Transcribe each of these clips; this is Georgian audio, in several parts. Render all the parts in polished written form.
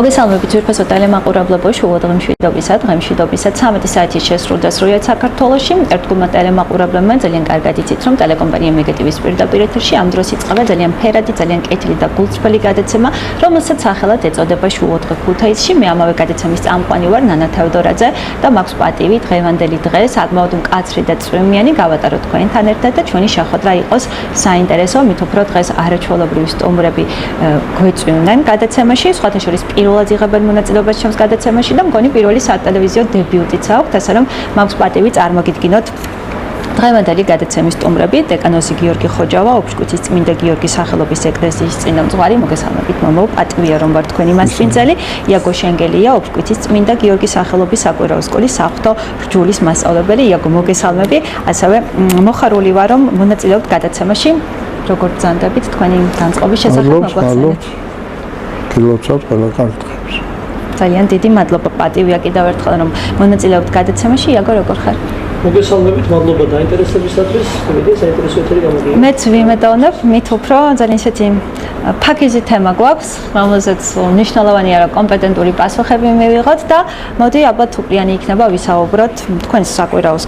მოგესალმებით ძვირფასო ტელემაყურებლებო, შუადღე მშვიდობისა, დღე მშვიდობისა 13 საათი შესრულდა სრულიად საქართველოში. ერთგულმა ტელემაყურებლებმა ძალიან კარგად იცით, რომ ტელეკომპანია მეგატივის პირდაპირ ეთერში ამ დროს იწყება ძალიან ფერადი, ძალიან კეთილი და გულწრფელი გადაცემა, რომელსაც სახელად ეწოდება შუადღე ქუთაისში. მე ამავე გადაცემის წამყვანი ვარ ნანა თევდორაძე და მაქვს პატივი დღევანდელი დღე საკმაოდ მკაცრი და წვიმიანი გავატაროთ თქვენთან ერთად და ჩვენი შეხვედრა იყოს საინტერესო, მით უფრო დღეს არაჩვეულებრივი სტუმრები გვეწვივნენ გადაცემაში, სხვათა შორის პირველად იღებენ მონაწილეობას ჩემს გადაცემაში და მგონი პირველი სატელევიზიო დებიუტიც აქვს, ასე რომ მაქვს პატივი წარმოგიდგინოთ დღევანდელი გადაცემის სტუმრები, დეკანოზი გიორგი ხოჯავა, ოფშკუთის წმინდა გიორგის სახელობის ეკლესიის წინამძღვარი, მოგესალმებით მომო, პატივია რომ ვარ თქვენი მასპინძელი, იაგო შენგელია, ოფშკუთის წმინდა გიორგის სახელობის საკვირაო სკოლის საფრთხო რჯულის მასწავლებელი. იაგო, მოგესალმები, ასევე მოხარული ვარ რომ მონაწილეობთ გადაცემაში. როგორ ბრძანდებით თქვენი განწყობის შესახებ მოგვახსენეთ. გილოცავთ ყველა კარგს. ძალიან დიდი მადლობა, პატივია კიდევ ერთხელ რომ მონაწილეობთ გადაცემაში. იაგო, როგორ ხარ? მოგესალმებით, მადლობა დაინტერესებისათვის. მე საინტერესო ეთერი გამოგია. მეც ვიმედოვნებ, მით უფრო ძალიან ისეთი ფაქიზი თემა გვაქვს, რომელზეც მნიშვნელოვანია რომ კომპეტენტური პასუხები მივიღოთ და მოდი ალბათ უპირიანი იქნება ვისაუბროთ თქვენს საკვირაო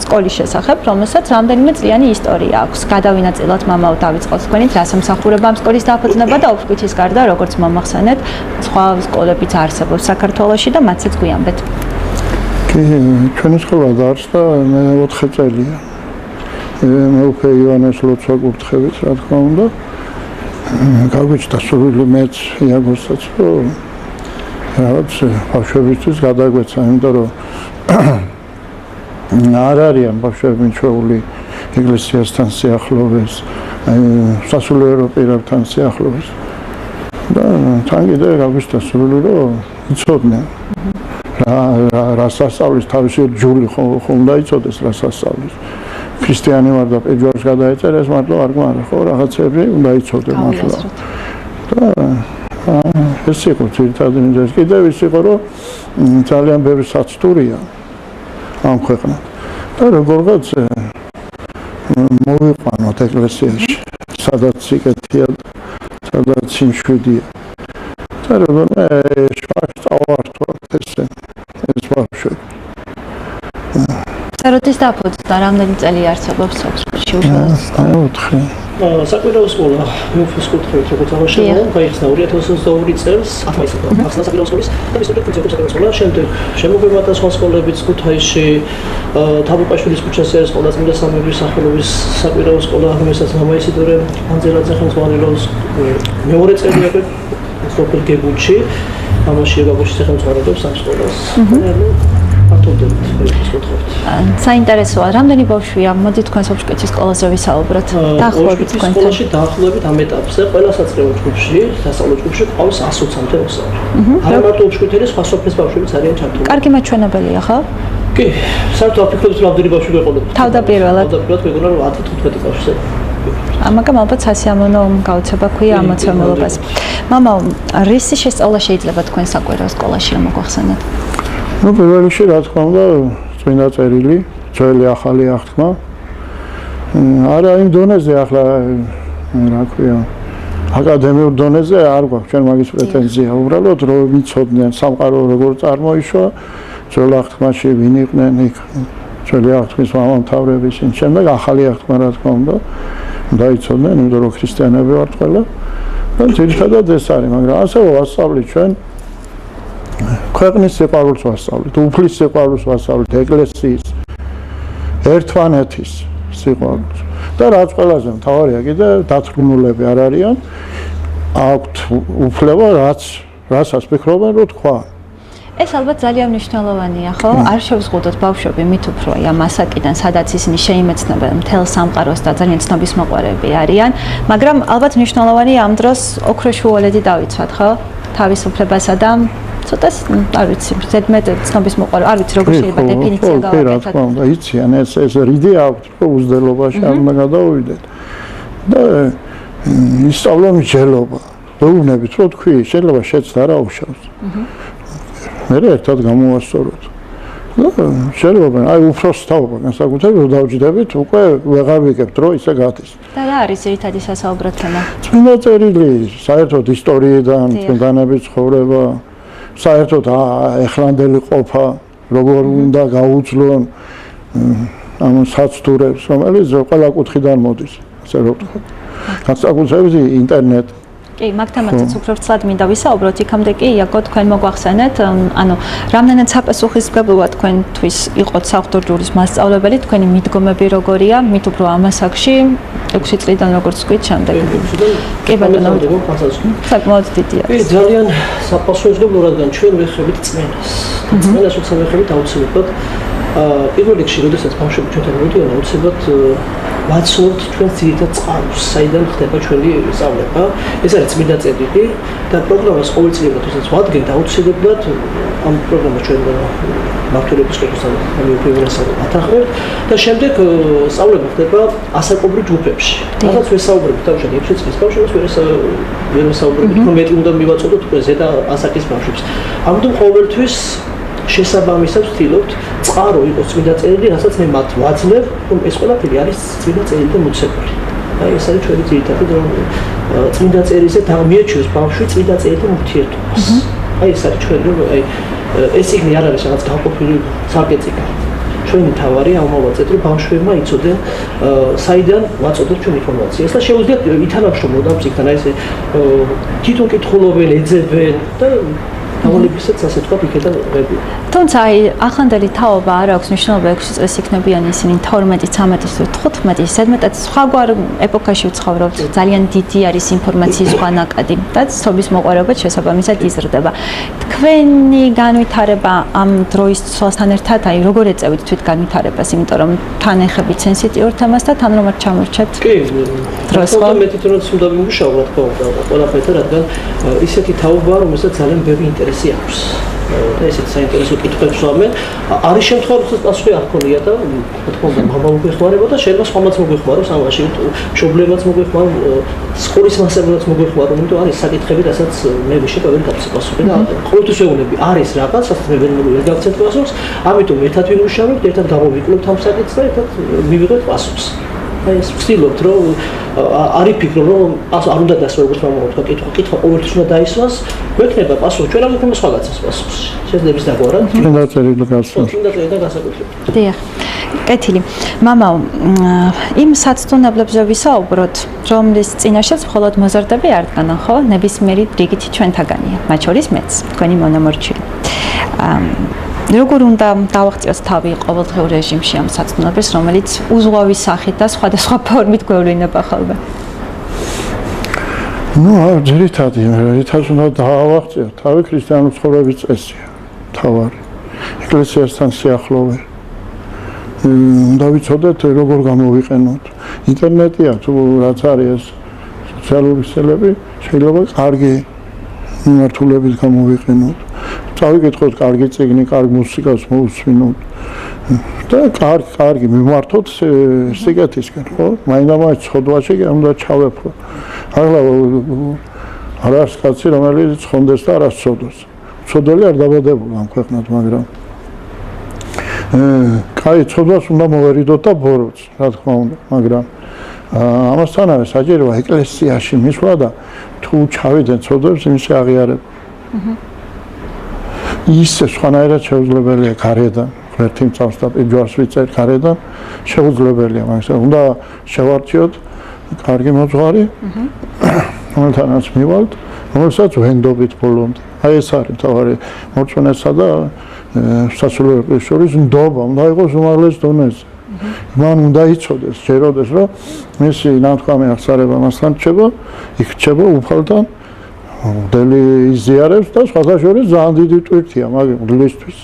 სკოლის შესახებ, რომელსაც რამდენიმე წლიანი ისტორია აქვს. გადავინაწილოთ მამაო დავიწყოთ თქვენით, რას ემსახურება ამ სკოლის დაფუძნება და ოფშკუთის გარდა, როგორც მომახსენეთ, სხვა სკოლებიც არსებობს საქართველოში და მათაც გვიამბეთ. ჩვენი სკოლა დაარსდა მე 4 წელია. მე უკვე ივანეს ლოცვა გურთხევით, რა თქმა უნდა. გავიჩნდა სრული მეც იაგოსაც, რომ რაღაც ბავშვებისთვის გადაგვეცა, იმიტომ რომ არ არიან ბავშვები მიჩვეული ეკლესიასთან სიახლოვეს, სასულიერო პირებთან სიახლოვეს. და თან კიდე გავიჩნდა სრული, რომ იცოდნენ. რას ასწავლის თავისი რჯული ხომ დაიცოდეს რას ასწავლის. ქრისტიანი ვარ და პეჯვარს გადაეწერეს, მარტო არ გვარა ხო რაღაცები უნდა იცოდე მართლა. და ეს იყო ძირითადი მიზეზი. კიდევ ის იყო რომ ძალიან ბევრი საცტურია ამ ქვეყნად. და როგორღაც მოვიყვანოთ ეკლესიაში, სადაც სიკეთეა, სადაც სიმშვიდეა. და როგორმე შევასწავლოთ ესე ეს ბავშვები. როდის დაფუძნდა, რამდენი წელი არსებობს ოფშკუთში უშუალოდ? 4. საკვირაო სკოლა მეუფის კუთხით როგორც აღნიშნე, გაიხსნა 2022 წელს, ახლა საკვირაო სკოლის და ისტორიულ ფუნქციურ საკვირაო სკოლა, შემდეგ შემოგვიმართა სხვა სკოლებიც ქუთაისში, თაბუკაშვილის ქუჩაზე არის სკოლა, წმინდა სამების სახელობის საკვირაო სკოლა, რომელსაც მამა ისიდორე ანძელაძე ხელმძღვანელობს, მეორე წელი აქვს სოფელ გეგუჩი, ამაში გაგუჩი სახელმძღვანელობს ამ სკოლას. საინტერესოა, რამდენი ბავშვია? მოდი თქვენს ოფშკუთის სკოლაზე ვისაუბროთ. დაახლოებით თქვენთან. სკოლაში დაახლოებით ამ ეტაპზე ყველა საწრეო ჯგუფში, სასწავლო ჯგუფში ყავს 120-მდე მოსწავლე. არა მარტო ოფშკუთელი, სხვა სოფლის ბავშვებიც არიან ჩართული. კარგი მაჩვენებელია, ხო? კი, საერთოდ აფიქრებთ რომ ამდენი ბავშვი გვეყოლება. თავდაპირველად გვეყოლა რომ 10-15 ბავშვზე. ამაგამ ალბათ სასიამოვნო გაუცება ქვია ამოცემულობას. მამა, რისი შესწავლა შეიძლება თქვენ საკვირაო სკოლაში რომ მოგვახსენოთ? ну პირველ რიგში რა თქმა უნდა წმინდა წერილი, ძველი ახალი აღთქმა. არა იმ დონეზე ახლა რა ქვია აკადემიურ დონეზე არ გვაქვს ჩვენ მაგის პრეტენზია. უბრალოდ რომ ვიცოდნენ სამყარო როგორ წარმოიშვა, ძველ აღთქმაში ვინ იყვნენ იქ, ძველი აღთქმის მამამთავრები, ისინი შემდეგ ახალი აღთქმა რა თქმა უნდა დაიცოდნენ, იმიტომ რომ ქრისტიანები ვართ ყველა. და ძირითადად ეს არის, მაგრამ ასევე ვასწავლით ჩვენ ქვეყნის სიყვარულს ვასწავლით, უფლის სიყვარულს ვასწავლით, ეკლესიის, ერთმანეთის სიყვარულს. და რაც ყველაზე მთავარია კიდე დათრგმნულები არ არიან, აქვთ უფლება რასაც ფიქრობენ რომ თქვა. ეს ალბათ ძალიან მნიშვნელოვანია, ხო? არ შევზღუდოთ ბავშვები მით უფრო ამ ასაკიდან, სადაც ისინი შეიმეცნებენ მთელ სამყაროს და ძალიან ცნობისმოყვარეები არიან, მაგრამ ალბათ მნიშვნელოვანია ამ დროს ოქროშუალედი დავიცვათ, ხო? თავისუფლებასა და ცოტას, არ ვიცი, ზედმეტ ცნობისმოყვარე, არ ვიცი, როგორ შეიძლება დეფინიცია გავაკეთოთ. რა თქმა უნდა, იციან ეს რიდი აქვთ, რომ უზრდელობაში არ უნდა გადავიდეთ. და ისწავლა მსჯელობა. ვეუბნებით, რომ თქვი, შეიძლება შეცდა რა უშავს. მე ერთად გამოვასწოროთ. შეიძლება, აი უფროს თაობა, განსაკუთრებით რომ დავჯდებით, უკვე ვეღარ ვიგებთ, რომ ისე გადის. და რა არის ერთადი სასაუბრო თემა? წმინდა წერილი, საერთოდ ისტორიიდან, წმინდანების ცხოვრება, საერთოდ ეხლანდელი ყოფა როგორ უნდა გაუძლონ ამ საცდურებს, რომელიც ყველა კუთხიდან მოდის, ასე რომ ვთქვა. განსაკუთრებით ინტერნეტი. კი, მაგთამაც უფრო ვრცლად მინდა ვისაუბროთ, იქამდე კი იაკო თქვენ მოგვახსენეთ, ანუ რამდენად საპასუხისმგებლოა თქვენთვის იყოთ საღვთო მასწავლებელი, თქვენი მიდგომები როგორია, მით უფრო ამ ასაკში 6 წლიდან როგორც ვთქვით, შემდეგ. კი ბატონო, საკმაოდ დიდია. კი, ძალიან საპასუხისმგებლო, რადგან ჩვენ ვეხებით წმენას. წმენას უცხო ვეხებით აუცილებლად პირველ რიგში, როდესაც ბავშვები ჩვენთან მოდიან, აუცილებლად ვაცნობთ ჩვენ ძირითად წყაროს, საიდან ხდება ჩვენი სწავლება. ეს არის წმინდა წერილი და პროგრამას ყოველწლიურად როდესაც ვადგენთ, აუცილებლად ამ პროგრამას ჩვენ მართული ეპისკოპოსთან მიუხედავად ათანხმებთ და შემდეგ სწავლება ხდება ასაკობრივ ჯგუფებში. სადაც ვესაუბრებთ თავშედი 6 წლის ბავშვებს, ვერ ვესაუბრებთ, რომ მეტი უნდა მივაწოდოთ უკვე ზედა ასაკის ბავშვებს. ამიტომ ყოველთვის შესაბამისად ვთილობთ წყარო იყოს წმინდა წერილი, რასაც მე მათ ვაძლევ, რომ ეს ყველაფერი არის წმინდა წერილიდან მოცემული. აი ეს არის ჩვენი ძირითადი რომ წმინდა წერილზე დამიაჩიოს ბავშვი წმინდა წერილთან ურთიერთობას. აი ეს არის ჩვენი რომ აი ეს იგნი არ არის რაღაც განყოფილი საკეციკა. ჩვენი თავარი ამოვაწეთ რომ ბავშვებმა იცოდნენ საიდან ვაწოდოთ ჩვენ ინფორმაციას და შეუძლიათ ითანამშრომლოთ ამ წიგნთან, აი ეს თვითონ კითხულობენ, ეძებენ და აულებისაც ასე თქვა იქიდან ღები. თუმცა აი ახლანდელი თაობა არ აქვს მნიშვნელობა 6 წელს იქნებიან ისინი 12, 13, 15, ზედმეტად სხვაგვარ ეპოქაში ვცხოვრობთ. ძალიან დიდი არის ინფორმაციის სხვა ნაკადი და ცნობის მოყვარეობა შესაბამისად იზრდება. თქვენი განვითარება ამ დროის ცვლასთან ერთად აი როგორ ეწევით თვით განვითარებას, იმიტომ რომ თან ეხებით სენსიტიურ თემას და თან რომ არ ჩამორჩეთ. კი, დროს ხო მეტი თუნდაც უნდა ვიმუშაო, რა თქმა უნდა, ყველაფერთან, რადგან ისეთი თაობაა, რომელსაც ძალიან ბევრი ინტერესი აქვს. და ესეც საინტერესო კითხვებს ვამენ. არის შემთხვევა, რომ პასუხი არ ქონია და რა თქმა უნდა, მამა მოგვეხმარებოდა, შეიძლება სხვამაც მოგვეხმაროს ამაში, მშობლებაც მოგვეხმაროს, სკოლის მასწავლებელიც მოგვეხმაროს, იმიტომ არის საკითხები, რასაც მე ვიშეკა ვერ გავცე პასუხი და ყოველთვის ვეუბნები, არის რაღაც, რასაც მე ვერ გავცეთ პასუხს, ამიტომ ერთად ვიმუშავებთ, ერთად გამოვიკლებთ ამ საკითხს და ერთად მივიღოთ პასუხს. აი ეს ვცდილობთ, რომ არ იფიქრო, რომ არ უნდა დასვა როგორც მამა თქვა, კითხვა ყოველთვის უნდა დაისვას, გვექნება პასუხი, ჩვენ არ გვექნება სხვაგაცას პასუხს. შეიძლება ის დაგვარად. წმინდა წერილი გასწავლოთ. წმინდა წერილი გასაკუთრებით. დიახ. კეთილი. მამაო, იმ საცდუნებლებზე ვისაუბროთ, რომლის წინაშეც მხოლოდ მოზარდები არ დგანან, ხო? ნებისმიერი რიგითი ჩვენთაგანია, მათ შორის მეც, თქვენი მონამორჩილი. როგორ უნდა დავაღწიოთ თავი ყოველდღიურ რეჟიმში ამ საცდუნებლებს, რომელიც უზღვავის სახით და სხვადასხვა ფორმით გვევლინება ხოლმე? ნუ ძირითადად უნდა დავაღწიოთ თავი ქრისტიანული ცხოვრების წესია, თავარი. ეკლესიასთან სიახლოვე. უნდა ვიცოდეთ როგორ გამოვიყენოთ. ინტერნეტია თუ რაც არის ეს სოციალური ქსელები, შეიძლება კარგი მიმართულებით გამოვიყენოთ. წავიკითხოთ კარგი წიგნი, კარგი მუსიკას მოусვინოთ და კარგი მიმართოთ სიკეთისკენ, ხო? მაინდა-მაინც ცოდვაში უნდა ჩავეფრო. ახლა არ არის კაცი, რომელიც ცხონდეს და არას ცოდოს. ცოდველი არ დაბადებულა ამ ქვეყნად, მაგრამ კაი ცოდვას უნდა მოვერიდოთ და ბოროტს, რა თქმა უნდა, მაგრამ ამასთანავე საჭიროა ეკლესიაში მისვლა და თუ ჩავიდნენ ცოდვებს იმის აღიარება. ისე სხვანაირად შეუძლებელია გარედან, ღმერთი მწავს და პიჯვარს ვიწერ გარედან, შეუძლებელია, მაგრამ უნდა შევარჩიოთ კარგი მოძღვარი, რომელთანაც მივალთ, რომელსაც ვენდობით ბოლომდე. აი ეს არის მთავარი მორწმუნესა და სასულიერო შორის ნდობა, უნდა იყოს უმაღლეს დონეზე. მან უნდა იცოდეს, ჯეროდეს, რომ მისი ნათქვამი აღსარება მასთან რჩება, იქ რჩება უფალთან, მღვდელი იზიარებს და სხვათა შორის ძალიან დიდი ტვირთია მაგ მღვდლისთვის.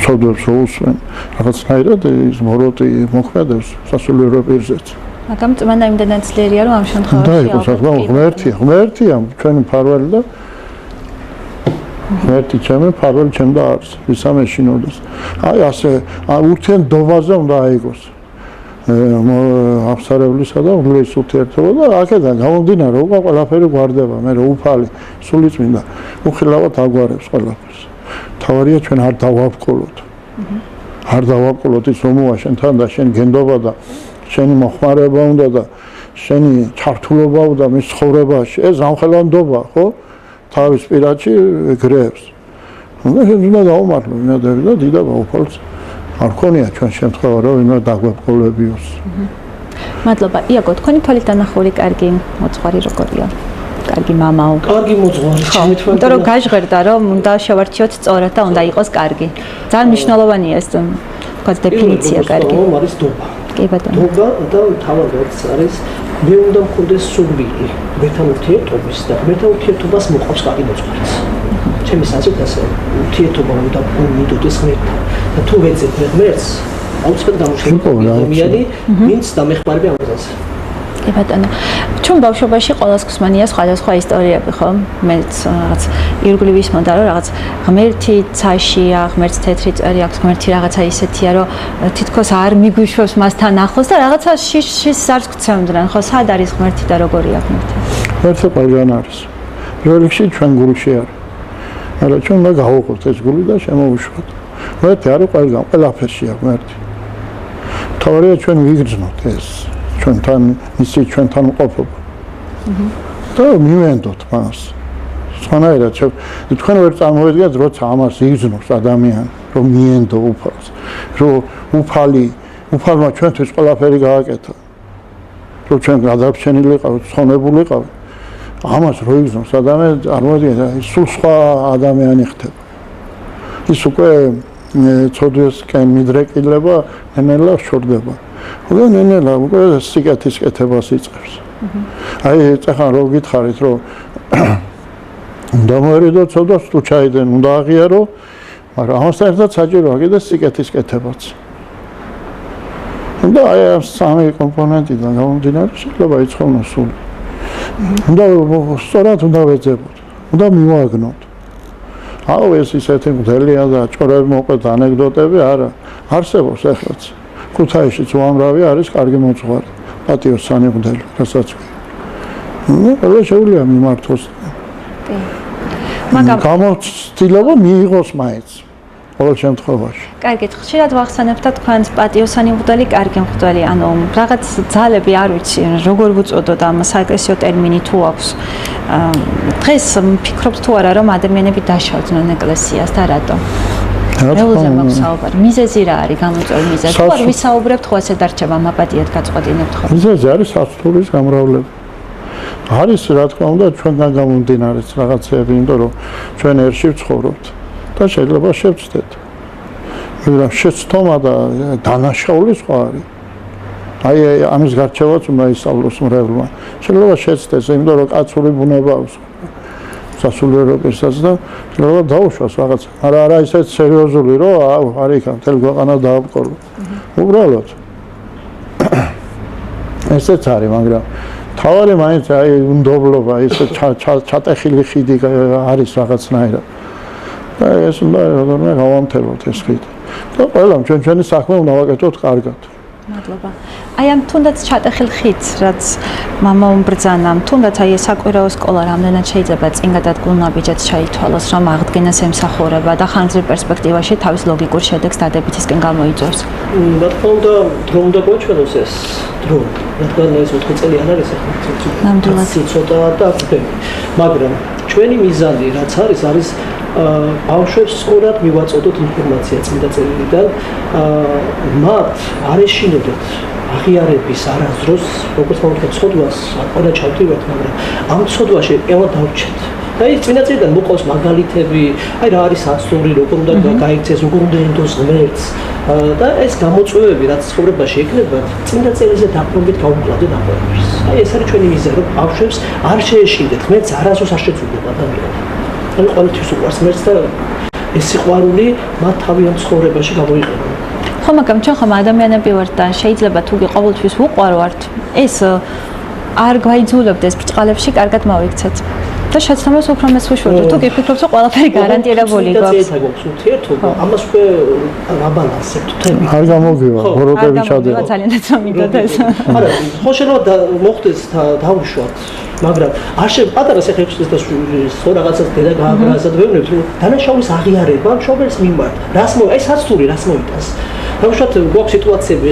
ცოდვებს უსვენ, რაღაცნაირად ის მოროტი მოქმედებს სასულიერო პირზეც. მაგრამ წმენდა იმდენად ძლიერია, რომ ამ შემთხვევაში და იყო საკმაო ღმერთია ჩვენი მფარველი და ღმერთი ჩემი მფარველი ჩემ და არის ვისამ ეშინოდეს. აი ასე ურთიერთობაზე უნდა აიგოს აღსარებლისა და მღვდლის ურთიერთობა და აქედან გამომდინარე უკვე ყველაფერი გვარდება, მე რომ უფალი სულიწმინდა უხილავად აგვარებს ყველაფერს. თავარია ჩვენ არ დავავყოლოთ. არ დავავყოლოთ ის ომოა შენთან და შენ გენდობა და შენი მოხმარება უნდა და შენი ჩართულობა უნდა მის ცხოვრებაში. ეს ამხელანდობა, ხო? თავის პირადში გრევს. უნდა გაუმართლო ვინაიდან და დიდ ბაუფალს არ ქონია ჩვენ შემთხვევა რომ ვინმე დაგვეპყოლებიოს. მადლობა. იაგო, თქვენი თვალით დანახული კარგი მოძღვარი როგორია? კარგი მამაო. კარგი მოძღვარი, ჩემი თვალით. იმიტომ რომ გაჟღერდა რომ უნდა შევარჩიოთ სწორად და უნდა იყოს კარგი. ძალიან მნიშვნელოვანია ეს თქვა დეფინიცია კარგი. არის დობა. კი ბატონო. დობა და თავადაც არის მე უნდა მქონდეს სურვილი მეთან ურთიერთობის და მეთან ურთიერთობას მოყავს კარგი მოძღვარიც. ჩემი საზრით ასე ურთიერთობა უნდა მიდოდეს ღმერთთან და თუ ვეძებ ღმერთს აუცილებლად გამოჩნდება ადამიანი ვინც დამეხმარება ამ გზაზე. კი ბატონო. ჩვენ ბავშვობაში ყოველს გვსმენია სხვადასხვა ისტორიები, ხო? მეც რაღაც ირგვლივ ისმოდა რომ რაღაც ღმერთი ცაშია, ღმერთს თეთრი წერი აქვს, ღმერთი რაღაცა ისეთია, რომ თითქოს არ მიგვიშვებს მასთან ახლოს და რაღაცა შიშს არც გვცემდნენ, ხო? სად არის ღმერთი და როგორია ღმერთი? ღმერთი ყველგან არის. პირველ რიგში ჩვენ გულში არის. მაგრამ ჩვენ უნდა გავუყოთ ეს გული და შემოვუშვათ. ღმერთი არის ყველგან, ყველაფერშია ღმერთი. თავარია ჩვენ ვიგრძნოთ ეს ჩვენთან ისი ჩვენთან ყოფობა. და მივენდოთ მას. სხვანაირად თქვენ ვერ წარმოვიდგენთ როცა ამას იგრძნობს ადამიანი, რომ მიენდო უფალს, რომ უფალმა ჩვენთვის ყველაფერი გააკეთა. რომ ჩვენ გადარჩენილიყავით, ცხოვრებულიყავით. ამას რო იგრძნობს ადამიანი, წარმოვიდგინეთ, სულ სხვა ადამიანი ხდება. ის უკვე ცოდვისკენ მიდრეკილება, ნენელა შორდება. და ნენელა უკვე სიკეთის კეთებას იწყებს. აი ეხლა რო გითხარით რომ უნდა მოერიდო ცოდვას თუ ჩაიდენ უნდა აღიარო, მაგრამ ამასთან ერთად საჭიროა კიდე სიკეთის კეთებაც. და აი ამ სამი კომპონენტიდან გამომდინარე შეიძლება იწყოს სული. უნდა სწორად უნდა ვეძებოთ, უნდა მივაგნოთ. აუ ეს ისეთი მგდელია და ჭორები მოყვეთ ანეკდოტები არა, არსებობს ეხლაც. ქუთაისშიც უამრავი არის კარგი მოძღვარი, პატიოსანი მგდელი, რასაც კი. ყველა შეუძლია მიმართოს. მაგრამ გამოცდილება მიიღოს მაინც ყოველ შემთხვევაში. კარგით, ხშირად ვახსენებ და თქვენს პატიოსანი მღვდელი, კარგი მღვდელი, ანუ რაღაც ძალები არ ვიცი, როგორ ვუწოდოთ ამ საეკლესიო ტერმინი თუ აქვს. დღეს ვფიქრობთ თუ არა რომ ადამიანები დაშავდნენ ეკლესიას და რატო? მეუზე მაქვს საუბარი. მიზეზი რა არის გამოწვეული მიზეზი? თუ არ ვისაუბრებთ, ხო ასე დარჩება მაპატიეთ გაწყვეტინებთ ხო? მიზეზი არის საცტურის გამრავლება. არის რა თქმა უნდა ჩვენგან გამომდინარეც რაღაცეები, იმიტომ რომ ჩვენ ერში ვცხოვრობთ და შეიძლება შევცდეთ. მაგრამ შეცდომა და დანაშაული სხვა არის. აი ამის გარჩევაც უნდა ისწავლოს მრევლმა. შეიძლება შეცდეს, იმიტომ რომ კაცური ბუნება აქვს. სასულიერო პირსაც და შეიძლება დაუშვას რაღაც. არა არა ისეთ სერიოზული რომ არ იქა მთელ ქვეყანა დააბყოლო. უბრალოდ ესეც არის, მაგრამ თავარი მაინც აი უნდობლობა, ეს ჩატეხილი ხიდი არის რაღაცნაირად. და ეს უნდა როდესაც გავამთელოთ ეს ხიდი. და ყველამ ჩვენი საქმე უნდა ვაკეთოთ კარგად. მადლობა. აი ამ თუნდაც ჩატეხილ ხიდს, რაც მამაომ ბრძანამ, თუნდაც აი საკვირაო სკოლა რამდენად შეიძლება წინ გადადგმულმა ბიჭებს ჩაითვალოს, რომ აღდგენას ემსახურება და ხანძრივ პერსპექტივაში თავის ლოგიკურ შედეგს დადებითისკენ გამოიწვევს. რა თქმა უნდა, დრო უნდა გვაჩვენოს ეს დრო. რადგან ეს 4 წელი არ არის ახლა. ნამდვილად. ცოტა და აკდები. მაგრამ ჩვენი მიზანი რაც არის ბავშვებს სწორად მივაწოდოთ ინფორმაცია წმინდა წერილიდან, მათ არ ეშინოდეთ აღიარების არასდროს, როგორც მოვიდა ცოდვას, ყველა ჩავდივართ, მაგრამ ამ ცოდვაში ყველა დავრჩეთ. და ის წმინდა წერილიდან მოყავს მაგალითები, აი რა არის საცდური, როგორ უნდა გაიქცეს, როგორ უნდა ენდოს ღმერთს და ეს გამოწვევები, რაც ცხოვრებაში ექნება, წმინდა წერილზე დაყრდნობით გაუკლავდეთ ამბავს. აი ეს არის ჩვენი მიზანი, რომ ბავშვებს არ შეეშინდეთ, ღმერთს არასდროს არ შეძულდება ადამიანი. ან ყოველთვის უყვარს ღმერთს და ეს სიყვარული მათ თავიანთ ცხოვრებაში გამოიყენა. ხო, მაგრამ ჩვენ ხომ ადამიანები ვართ და შეიძლება თუ ყოველთვის უყვარვართ, ეს არ გვაიძულებდეს ბრჭყალებში კარგად მოვიქცეთ. და შეცდომას უფრო მეც ვიშვებთ, თუ გიფიქრობთ, რომ ყველაფერი გარანტირებული გვაქვს. ურთიერთობა, ამას უკვე აბალანსებთ თემი. არ გამოგივა, ბოროტები ჩადდება. ძალიან ეცამიდოთ ეს. არა, ხო შეიძლება მოხდეს დავუშვათ, მაგრამ არ პატარა სეხეფსის და სხვა რაღაცას დედა გააგრაზად ვეუბნებთ, რომ დანაშაულის აღიარება მშობელს მიმართ. რას ეს საცდური რას მოიტანს? დავუშვათ გვაქვს სიტუაციები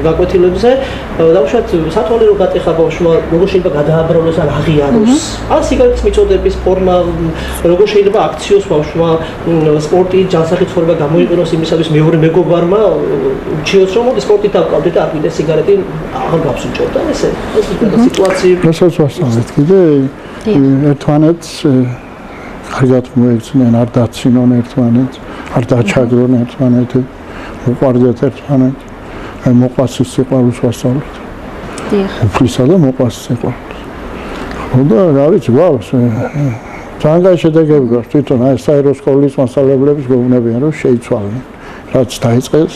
გაკვეთილებზე, დავუშვათ სათვალე რო გატეხა ბავშვმა, როგორ შეიძლება გადააბრალოს ან აღიაროს, ან სიგარეტის მიწოდების ფორმა, როგორ შეიძლება აქციოს ბავშვმა სპორტი, ჯანსაღი ცხოვრება გამოიყენოს იმისათვის მეორე მეგობარმა ურჩიოს რომ მოდი სპორტით დავკავდე და არ ვიდე სიგარეტი აღარ გავსუჭოთ და ესე სიტუაციები. რასაც ვასწავლეთ კიდე ერთმანეთს კარგად მოექცნენ, არ დაცინონ ერთმანეთს, არ დაჩაგრონ ერთმანეთი, უყვარდეთ ერთმანეთს. აი მოყვასის სიყვარულს ვასწავლეთ. დიახ. უფლისა და მოყვასის სიყვარულს. ხო და რა ვიცი, გვაქვს ძალიან კაი შედეგები გვაქვს თვითონ აი საერო სკოლის მასწავლებლების გვეუბნებიან რომ შეიცვალნენ. რაც დაიწყეს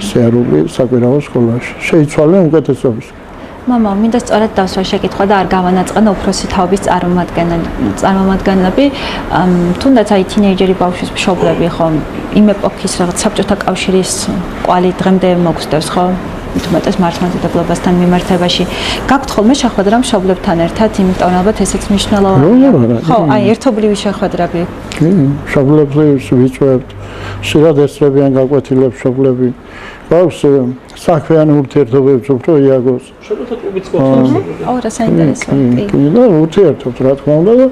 სეარული საკვირაო სკოლაში. შეიცვალნენ უკეთესობის. მამა, მინდა სწორად დავსვა შეკითხვა და არ გავანაწყენა უფროსი თაობის წარმომადგენლები, თუნდაც აი თინეიჯერი ბავშვის მშობლები ხო, იმ ეპოქის რაღაც საბჭოთა კავშირის ყვალი დღემდე მოგსდევს ხო? თუმეტეს მართლმადიდებლობასთან მიმართებაში. გაქვთ ხოლმე შეხვედრა მშობლებთან ერთად, იმიტომ ალბათ ესეც მნიშვნელოვანია. ხო, აი ერთობლივი შეხვედრები. კი, მშობლებს ვიწვევთ, ხშირად ესწრებიან გაკვეთილებს მშობლები. გვაქვს საქმიანი ურთიერთობებს უფრო იაგოს. მშობელთა კლუბიც გვაქვს. ო, რა საინტერესო. კი, და ურთიერთობთ რა თქმა უნდა და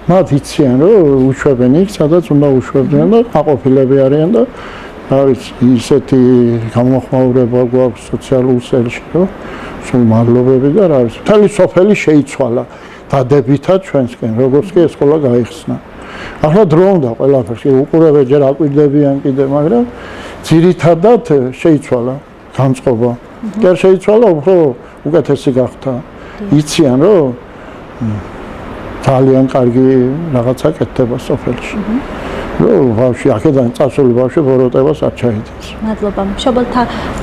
მათ იციან რომ უშვებენ იქ, სადაც უნდა უშვებდნენ და აყოფილები არიან და რა ვიცი, ისეთი გამოხმაურება გვაქვს სოციალურ სელში, რომ სულ მადლობები და რა ვიცი, მთელი სოფელი შეიცვალა დადებითად ჩვენსკენ, როგორც კი ეს სკოლა გაიხსნა. ახლა დრო უნდა ყველაფერს, უყურებენ ჯერ აკვირდებიან კიდე, მაგრამ ძირითადად შეიცვალა განწყობა. კი არ შეიცვალა, უფრო უკეთესი გახდა. იციან, რომ ძალიან კარგი რაღაცა კეთდება სოფელში. ბავშვი აქედან წასული ბავშვი ბოროტებას არ ჩაიძინს. მადლობა. მშობელთა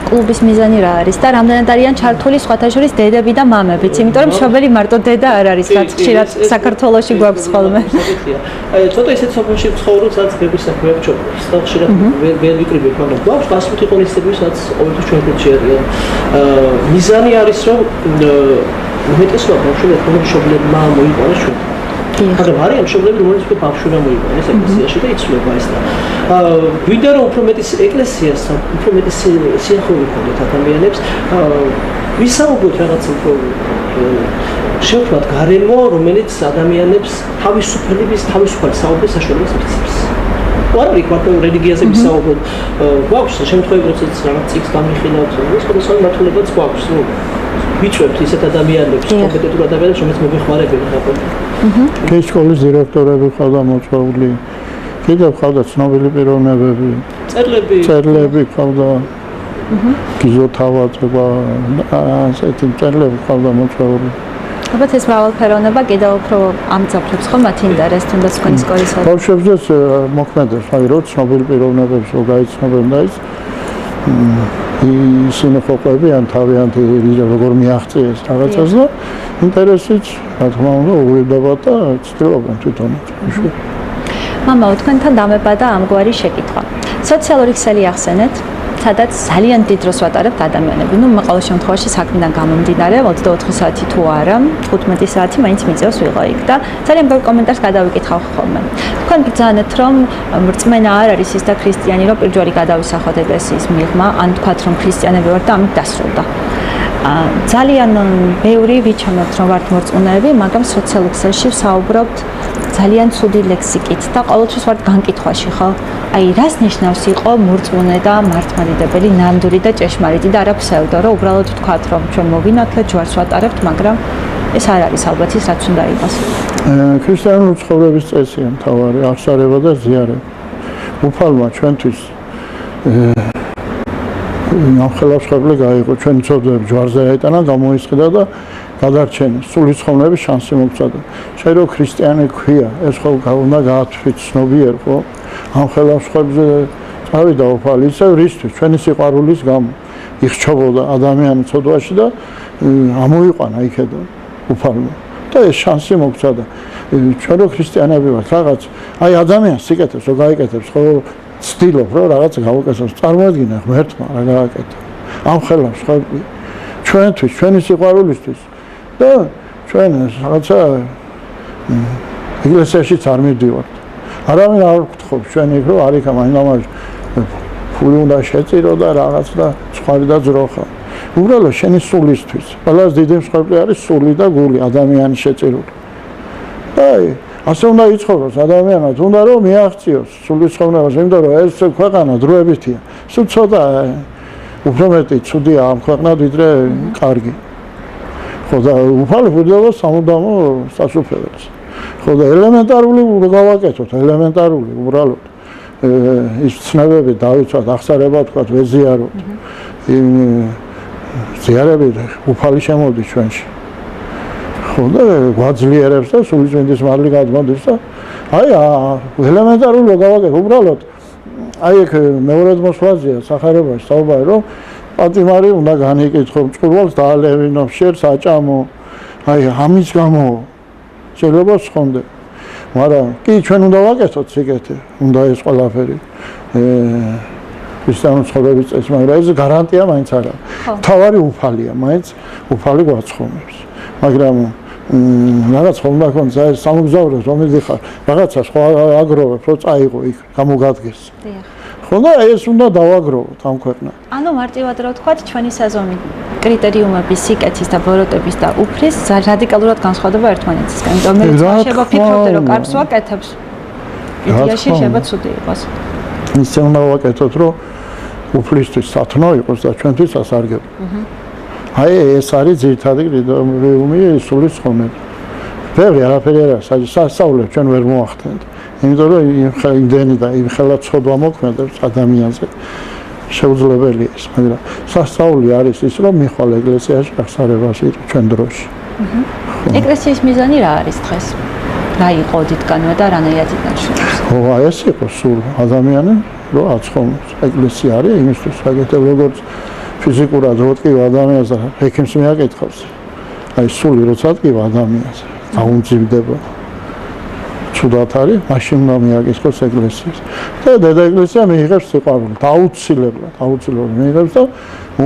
კლუბის მიზანი რა არის და რამდენად არიან ჩართული სხვათა შორის დედები და მამებიც, იმიტომ რომ მშობელი მარტო დედა არ არის, რაც ხშირად საქართველოში გვაქვს ხოლმე. აი ცოტა ისეთ სოფელში ვცხოვრობ, სადაც ბების საქმე აქვს ჩოყოს და ხშირად ვერ ვიკრიბებ, მაგრამ გვაქვს გასული ღონისძიებები, სადაც ყოველთვის ჩვენ გუნდში არიან. მიზანი არის რომ უმეტესობა ბავშვებს მშობლებმა მოიყვანოს ჩვენ. მაგრამ არიან მშობლები, რომლებიც უკვე ბავშვი რა მოიყვანეს ეკლესიაში და იცვლება ეს და გვინდა რომ უფრო მეტი ეკლესიას, უფრო მეტი სიახლოვე ჰქონდეთ ადამიანებს, ვისაუბროთ რაღაც უფრო შევქმნათ გარემო, რომელიც ადამიანებს თავისუფლების, თავისუფალი საუბრის საშუალებას მისცემს. არ არის გვაქვს რელიგიაზე ვისაუბროთ, გვაქვს შემთხვევები, როდესაც რაღაც წიგნს გამიხილავთ, სხვადასხვა მართლებაც გვაქვს, ვიჩვევთ ისეთ ადამიანებს, კომპეტენტურ ადამიანებს, რომელიც მოგვეხმარებიან ხალხს. კი, სკოლის დირექტორები ხალხა მოწვეული. კიდევ ხალხა ცნობილი პიროვნებები. წერლები ხალხა. გიზო თავაძება, ასეთი წერლები ხალხა მოწვეული. ალბათ ეს მრავალფეროვნება კიდევ უფრო ამძაფრებს ხო მათ ინტერესს თუნდაც თქვენი სკოლის ბავშვებსაც მოქმედებს, აი რო ცნობილი პიროვნებებს რო გაიცნობენ და ის ისინი ყოფებიან თავიანთი როგორ მიაღწიეს რაღაცას და ინტერესიც რა თქმა უნდა უღირდება და ცდილობენ თვითონაც. მამა, თქვენთან დამებადა ამგვარი შეკითხვა. სოციალური ქსელი ახსენეთ, სადაც ძალიან დიდ დროს ვატარებთ ადამიანები. ნუ ყოველ შემთხვევაში საქმიდან გამომდინარე 24 საათი თუ არა, 15 საათი მაინც მიწევს ვიღო იქ და ძალიან ბევრ კომენტარს გადავიკითხავ ხოლმე. თქვენ ბრძანეთ, რომ რწმენა არ არის ის და ქრისტიანი, რომ პირველი გადავისახოთ ეკლესიის მიღმა, ან თქვათ, რომ ქრისტიანები ვართ და ამით დასრულდა. ძალიან ბევრი ვიჩვენებთ, რომ ვართ მორწმუნეები, მაგრამ სოციალურ ქსელში ვსაუბრობთ ძალიან ცუდი ლექსიკით და ყოველთვის ვართ განკითხვაში, ხო? აი, რას ნიშნავს იყო მორწმუნე და მართლმადიდებელი, ნამდვილი და ჭეშმარიტი და არა ფსევდო, რომ უბრალოდ ვთქვათ, რომ ჩვენ მოვინათლეთ, ჯვარს ვატარებთ, მაგრამ ეს არ არის ალბათ ის, რაც უნდა იყოს. ქრისტიანული ცხოვრების წესია მთავარი, აღსარება და ზიარება. უფალმა ჩვენთვის ამხელავსხებლი გაიყო, ჩვენ ცოდვები ჯვარზე აიტანა, გამოისყიდა და გადარჩენეს, სულიწოვნების შანსი მოგწოდა. შეიძლება ქრისტიანი ქვია, ეს ხო უნდა გაათვლით ცნობიერ, ხო? ამხელავსხებზე წავიდა უფალი, ისევ რისთვის, ჩვენი სიყვარულის გამო. იხჩობოდა ადამიანი ცოდვაში და ამოიყვანა იქედან უფალმა. და ეს შანსი მოგწოდა. ჩვენ რო ქრისტიანები ვართ, რაღაც აი ადამიანს სიკეთებს, რო გაიკეთებს, ხო ცდილობ, რომ რაღაც გავაკეთოს. წარმოადგინე ღმერთმა რა გააკეთა. ამხელავსხები ჩვენთვის, ჩვენი სიყვარულისთვის და ჩვენ რაღაცა ეკლესიაშიც არ მივდივართ. არავინ არ გთხოვს ჩვენ იქ რომ არ იქა მაინც ფული უნდა შეწირო და რაღაც და სხვარი და ძროხა. უბრალოდ შენი სულისთვის. ყველას დიდი მსხვერპლი არის სული და გული, ადამიანის შეწირული. აი, ასე უნდა იცხოვროს ადამიანად, უნდა რომ მიაღწიოს სულის ცხოვრებას, იმიტომ რომ ეს ქვეყანა დროებითია. სულ ცოტა უფრო მეტი ცუდია ამ ქვეყნად ვიდრე კარგი. ხო და უფალი ხვდება სამუდამო სასუფეველს. ხო და ელემენტარული გავაკეთოთ, ელემენტარული უბრალოდ ის ცნებები დავიცვათ, აღსარება თქვათ, ვეზიაროთ. იმ ზიარები უფალი შემოდის ჩვენში. ხო და გვაძლიერებს და სულიწმინდის მადლი გადმოდის და აი ელემენტარული გავაკეთოთ, უბრალოდ აი ეგ მეორედ მოსვლაზეა სახარებაში საუბარი რომ პატიმარი უნდა განიკითხო მწყურვალს დაალევინო შერს აჭამო აი ამის გამო შეიძლება სხონდე მაგრამ კი ჩვენ უნდა ვაკეთოთ სიკეთე უნდა ეს ყველაფერი ქრისტიანული ცხოვრების წესი მაგრამ ეს გარანტია მაინც არა თავარი უფალია მაინც უფალი გვაცხომებს მაგრამ რაღაც ხომ და სამგზავროს რომელიც ხარ რაღაცა სხვა აგროვებს რომ წაიღო იქ გამოგადგეს ხო და ეს უნდა დავაგროვოთ ამ ქვეყნად. ანუ მარტივად რა ვთქვათ, ჩვენი საზომი კრიტერიუმების, სიკეთის და ბოროტების და უფლის რადიკალურად განსხვავდება ერთმანეთისგან. იმიტომ რომ მე შეიძლება ვფიქრობდე, რომ კარგს ვაკეთებს. იდეაში შეიძლება ცუდი იყოს. ისე უნდა ვაკეთოთ, რომ უფლისთვის სათნო იყოს და ჩვენთვის სასარგებლო. აი ეს არის ძირითადი კრიტერიუმი სულის ცხოვრება. ბევრი არაფერი არა, სასწაულებს ჩვენ ვერ მოახდენთ. იმიტომ რომ იმდენი და იმ ხელა ცოდვა მოქმედებს ადამიანზე შეუძლებელია ეს, მაგრამ სასწაული არის ის, რომ მიხვალ ეკლესიაში აღსარებაში ჩვენ დროში. ეკლესიის მიზანი რა არის დღეს? რა იყო დიდგანვე და რანაირად ითნაშრომებს? ხო, ეს იყო სულ ადამიანი, რომ აცხომოს. ეკლესია არის იმისთვის, საკეთებ როგორც ფიზიკურად როტკივ ადამიანს და ექიმს მიაკითხავს. აი სული როცა დგივა ადამიანს, დაუმძიმდება. ცუდად არის, მაშინ უნდა მიაკითხოს ეკლესიას. და დედა ეკლესია მიიღებს სიყვარულს, აუცილებლად მიიღებს და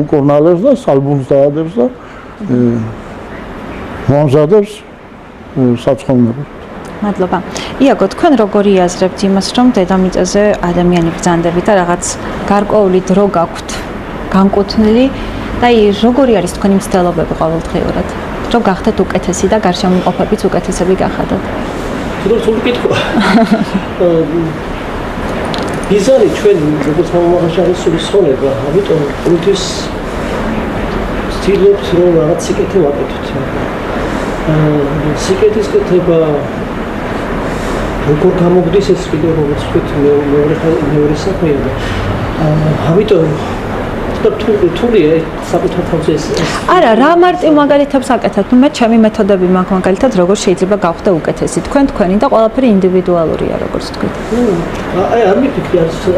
უკურნალებს და სალბუნს დაადებს და მოამზადებს საცხოვნებლად. მადლობა. იაგო, თქვენ როგორი აზრებთ იმას, რომ დედამიწაზე ადამიანი ბრძანდებით და რაღაც გარკვეული დრო გაქვთ განკუთვნილი და როგორი არის თქვენი მცდელობები ყოველდღიურად? რომ გახდეთ უკეთესი და გარშემოყოფებიც უკეთესები გახადოთ? თუმცა კითხვა მიზანი ჩვენ როგორც მომავალში არის სულის ცხოვრება, ამიტომ ყოველთვის ვცდილობთ რომ რაღაც სიკეთე ვაკეთოთ. სიკეთის კეთება როგორ გამოგდის ეს კიდევ როგორც ვთქვით მეორე საქმეა და ამიტომ თულია საკუთარ თავზე ეს არა რა მარტივ მაგალითებს აკეთებთ მე ჩემი მეთოდები მაქვს მაგალითად როგორ შეიძლება გავხდე უკეთესი თქვენი და ყველაფერი ინდივიდუალურია როგორც თქვით აი არ მიფიქრი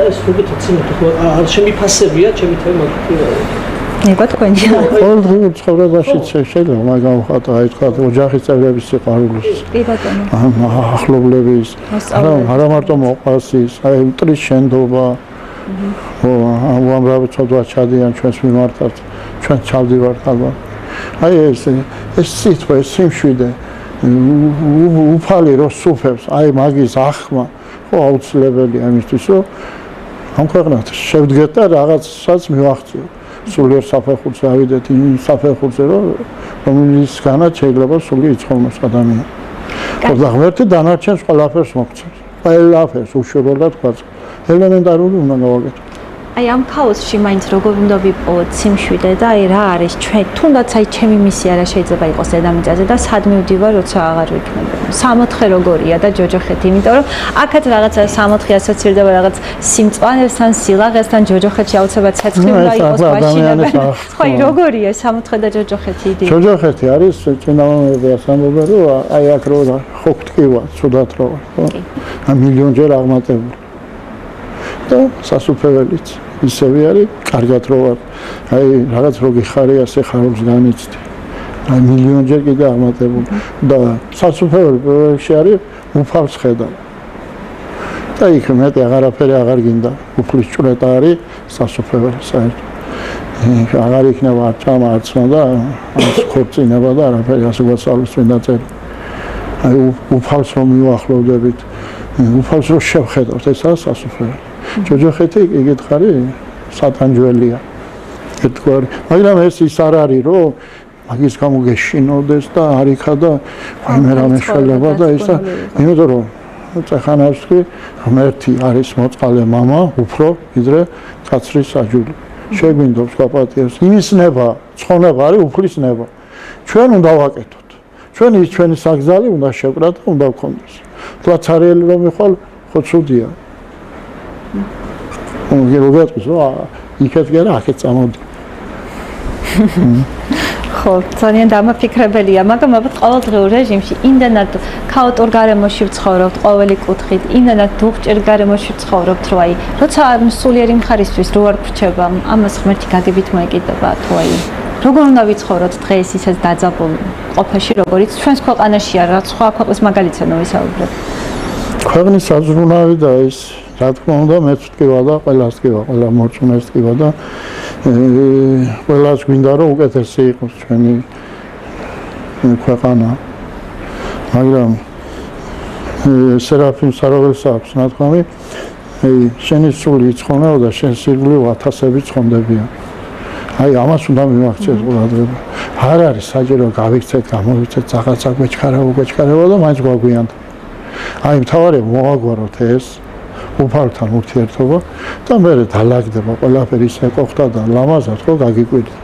ეს როგორ ცინოთ ხო შემიფასებია ჩემი თემა ნება თქვენია ყოველდღიურ ცხოვრებაშიც შეიძლება მაგამ ვხატო აი თქვა ოჯახის წევრების სიყვარულის კი ბატონო ახლობლების არა მარტო მოყვასის აი მტრის შენდობა უამრავი ცოდვა ჩადიან ჩვენს მიმართად, ჩვენ ჩავდივართ ალბათ. აი ეს სიტყვა, ეს სიმშვიდე, უფალი რო სუფევს, აი მაგის ახმა, ხო აუცილებელია იმისთვის, რომ ამ ქვეყნად შევდგეთ და რაღაცას მივახციოთ. სულიერ საფეხურზე ავიდეთ იმ საფეხურზე, რომელისგანაც შეიძლება სული იცხოვროს ადამიანი. და ღმერთი დანარჩენს ყველაფერს მოგცემს. ყველაფერს უშუალოდ თქვა. ელემენტარული უნდა გავაკეთოთ. აი ამ ქაოსში მაინც როგორ უნდა ვიპოვოთ სიმშვიდე და აი რა არის ჩვენ თუნდაც აი ჩემი მისია რა შეიძლება იყოს დედამიწაზე და სად მივდივარ როცა აღარ ვიქნები. სამოთხე როგორია და ჯოჯოხეთი, იმიტომ რომ აქაც რაღაცა სამოთხე ასოცირდება რაღაც სიმწვანესთან, სილაღესთან, ჯოჯოხეთში აუცილებლად ცეცხლი უნდა იყოს მაშინები. ხო, როგორია სამოთხე და ჯოჯოხეთი იდეა? ჯოჯოხეთი არის წინამორბედი ამბობენ რომ აი აქ რო ხო გტკივა, ცუდად რო, ხო? მილიონჯერ აღმატებული. და სასუფეველიც ისევე არის, კარგად რო ვარ. აი რაღაც რო გიხარია, სეხარობს განიცდი. აი მილიონჯერ კიდე აღმატებული და სასუფეველი პროექტში არის უფალს ხედავ. და იქ მეტი აღარაფერი აღარ გინდა. უფლის ჭვრეტა არის სასუფეველი საერთოდ. აღარ იქნება არწამა არცმა და ხორცინება და არაფერი ასე გვასწავლის წმინდა წელი. აი უფალს რომ მივახლოვდებით, უფალს რომ შევხედავთ, ეს არის სასუფეველი. ჯოჯოხეთი იკითხარი სატანჯველია ერთგვარი მაგრამ ეს ის არ არის რომ მაგის გამო გეშინოდეს და არიქა და აი მე რამე შეიძლება და ისა იმიტომ რომ წახანავსკი ღმერთი არის მოწყალე мама უფრო ვიდრე კაცრის საჯული შეგვინდობს გაპატიოს იმის ნება ცხონება არის უფლის ნება ჩვენ უნდა ვაკეთოთ ჩვენი საგზალი უნდა შევკრათ და უნდა გქონდეს თქვა ცარიელი რომ მიხვალ ხო ცუდია გეროგატყვის რა იქეთ გერა აქეთ წამოდი ხო, ძალიან დამაფიქრებელია, მაგრამ ალბათ ყოველდღიურ რეჟიმში იმდანად ქაოტურ გარემოში ვცხოვრობთ, ყოველი კუთხით, იმდანად დუღჭირ გარემოში ვცხოვრობთ, რომ აი, როცა სულიერი მხარისთვის რო არ ვრჩება, ამას ღმერთი გაგებით მოეკიდება, თუ აი, როგორ უნდა ვიცხოვროთ დღეს ისეთ დაძაბულ ყოფაში, როგორც ჩვენს ქვეყანაშია, რაც სხვა ქვეყნის მაგალითზე ვისაუბრებ. ქვეყნის საზრუნავი და ის რა თქმა უნდა მეც ვთქვა და ყველას ვთქვა, ყველა მორწმუნეს ვთქვა და ყველას გვინდა რომ უკეთესი იყოს ჩვენი ქვეყანა მაგრამ სერაფიმ საროველს აქვს ნათქვამი შენი სული იცხონეო და შენ სიკვდილი ათასები ცხონდებიან აი ამას უნდა მივაქციოთ ყურადღება არ არის საჭირო გავიქცეთ გამოვიქცეთ რაღაცა გვეჩქარებო და მაინც გვაგვიანთ აი მთავარია მოვაგვაროთ ეს უფალთან ურთიერთობა და მე დალაგდება ყველაფერი ისე ყოფდა და ლამაზად ხო გაგიკვირდა.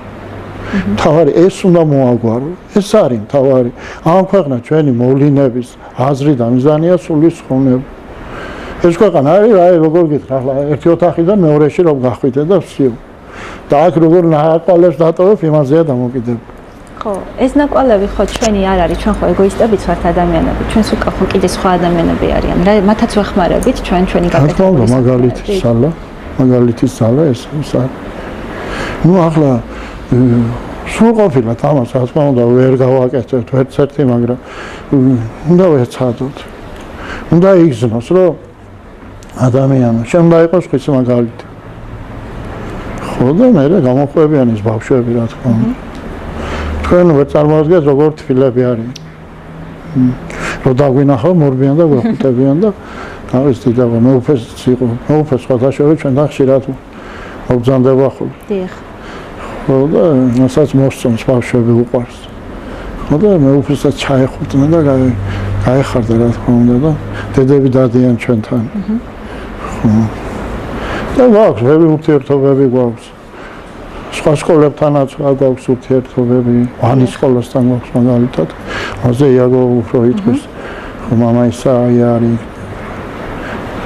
მთავარი ეს უნდა მოაგვარო. ეს არის მთავარი. ამ ქვეყნა ჩვენი მოვლენების აზრი და მიზანია სულის ხონება. ეს ქვეყანა არის აი როგორ გითხრა ახლა ერთი ოთახიდან მეორეში რომ გახვიდე და ვსიო. და აქ როგორ ნაკვალებს დატოვებ იმაზეა დამოკიდებული. ხო, ეს ნაკვალები ხო ჩვენი არ არის, ჩვენ ხო ეგოისტებიც ვართ ადამიანები, ჩვენს უკან ხო კიდე სხვა ადამიანები არიან. რა მათაც ვეხმარებით ჩვენი გაკეთების. მაგალითის ზალა ეს არის. ნუ ახლა სრულყოფილად ამას რა თქმა უნდა ვერ გავაკეთებთ ერთ-ერთი, მაგრამ უნდა ვეცადოთ. უნდა იგზნოს, რომ ადამიანმა შენ უნდა იყოს ხის მაგალითი. ხო და მე გამოყვებიან ის ბავშვები რა თქმა უნდა. თქვენ ვერ წარმოადგენთ როგორ თბილები არის. რომ დაგვინახო მორბიან და გვეხუტებიან და არის დიდება მეუფეს იყო. მეუფეს სხვათა შორის ჩვენ და ხშირად მოგზანდება ხოლმე. დიახ. ხო და მასაც მოსწონს ბავშვები უყვარს. ხო და მეუფესაც ჩაეხუტნენ და გაეხარდა რა თქმა უნდა და დედები დადიან ჩვენთან. ხო. და გვაქვს ვები ურთიერთობები გვაქვს. სხვა სკოლებთანაც გვაქვს ურთიერთობები, ვანის სკოლასთან გვაქვს მაგალითად. ამაზე იაგო უფრო იტყვის, რომ მამა ისაი არის.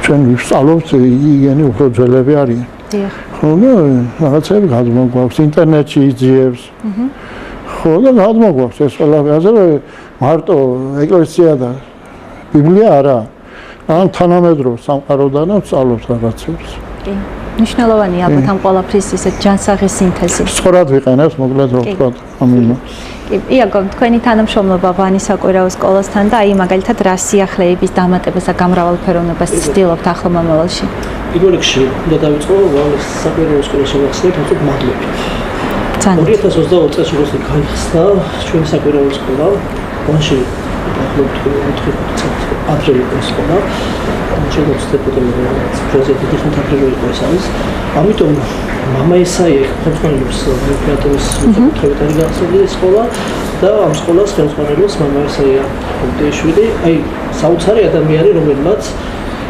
ჩვენ ვსწავლობთ, იგენი უფრო ძველები არიან. დიახ. ხო და რაღაცები გადმოგვაქვს, ინტერნეტში იძიებს. ხო და გადმოგვაქვს ეს ყველაფერი. ასევე მარტო ეკლესია და ბიბლია არა. ან თანამედროვე სამყაროდანაც ვსწავლობთ რაღაცებს. კი. ნიშნულოვანია ალბათ ამ ყველაფრის ისეთ ჯანსაღი სინთეზი. სწორად ვიყენებს, მოკლედ რო ვთქვა, ამინო. კი, იაგო, თქვენი თანამშრომლობა ვანის საკვირაო სკოლასთან და აი მაგალითად რა სიახლეების დამატებას და გამრავალფეროვნებას ცდილობთ ახლო მომავალში? პირველ რიგში უნდა დავიწყო ვანის საკვირაო სკოლის შემახსენებით უცებ მადლობით. 2022 წელს როგორც გაიხსნა ჩვენი საკვირაო სკოლა, ვანში ადრე იყო სკოლა. შეიძლება ვთქვათ, პროექტი დიდი ხანთაგრევი იყო ეს არის. ამიტომ მამა ისაი ხელმძღვანელობს მეთეატრის მეთეატრი გახსოვდა სკოლა და ამ სკოლას ხელმძღვანელობს მამა ისაია ხუთეიშვილი. აი საოცარი ადამიანი, რომელმაც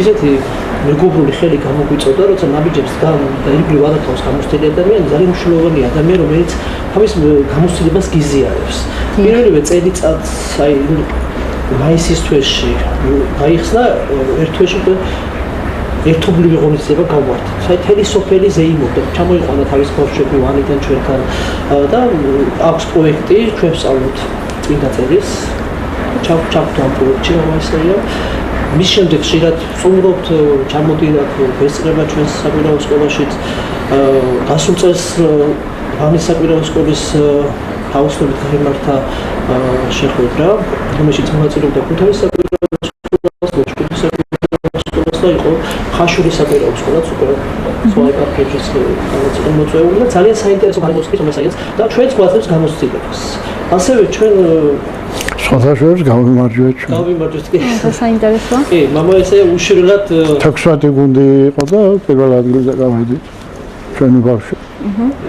ისეთი მეგობრული ხელი გამოგვიწოდა, როცა ნაბიჯებს და ირგვლივ ადათავს გამოსტილი ადამიანი, ძალიან მნიშვნელოვანი ადამიანი, რომელიც თავის გამოცდილებას გიზიარებს. პირველივე წელიწადს აი მაისის თვეში გაიხსნა ერთ თვეში ერთობლივი ღონისძიება გავართ. საერთელი სოფელი ზეიმობდა, ჩამოიყვანა თავის ბავშვები ვანიდან ჩვენთან და აქვს პროექტი, ჩვენ ვსწავლობთ წინდა წერის. ჩავთ ამ პროექტში ამასია. მის შემდეგ ხშირად ვსწავლობთ, ჩამოდიოდა ფესტივალა ჩვენს საკვირაო სკოლაშიც. გასულ წელს ვანის საკვირაო სკოლის თავისუფლად გამართა შეხვედრა, რომელშიც მონაწილეობდა ქუთაისის საკვირაო სკოლას და იყო ხაშურის საკვირაო სკოლაც უკვე სხვა ეპარქიებშიც მოწვეული და ძალიან საინტერესო გამოსწორებას და ჩვენს გვაძლევს გამოცდილებას. ასევე ჩვენ სხვადასხვას გავიმარჯვეთ ჩვენ. გავიმარჯვეთ კი. საინტერესოა. კი, მამა ესე უშრილად 16 გუნდი იყო და პირველ ადგილზე გავედით ჩვენი ბავშვი.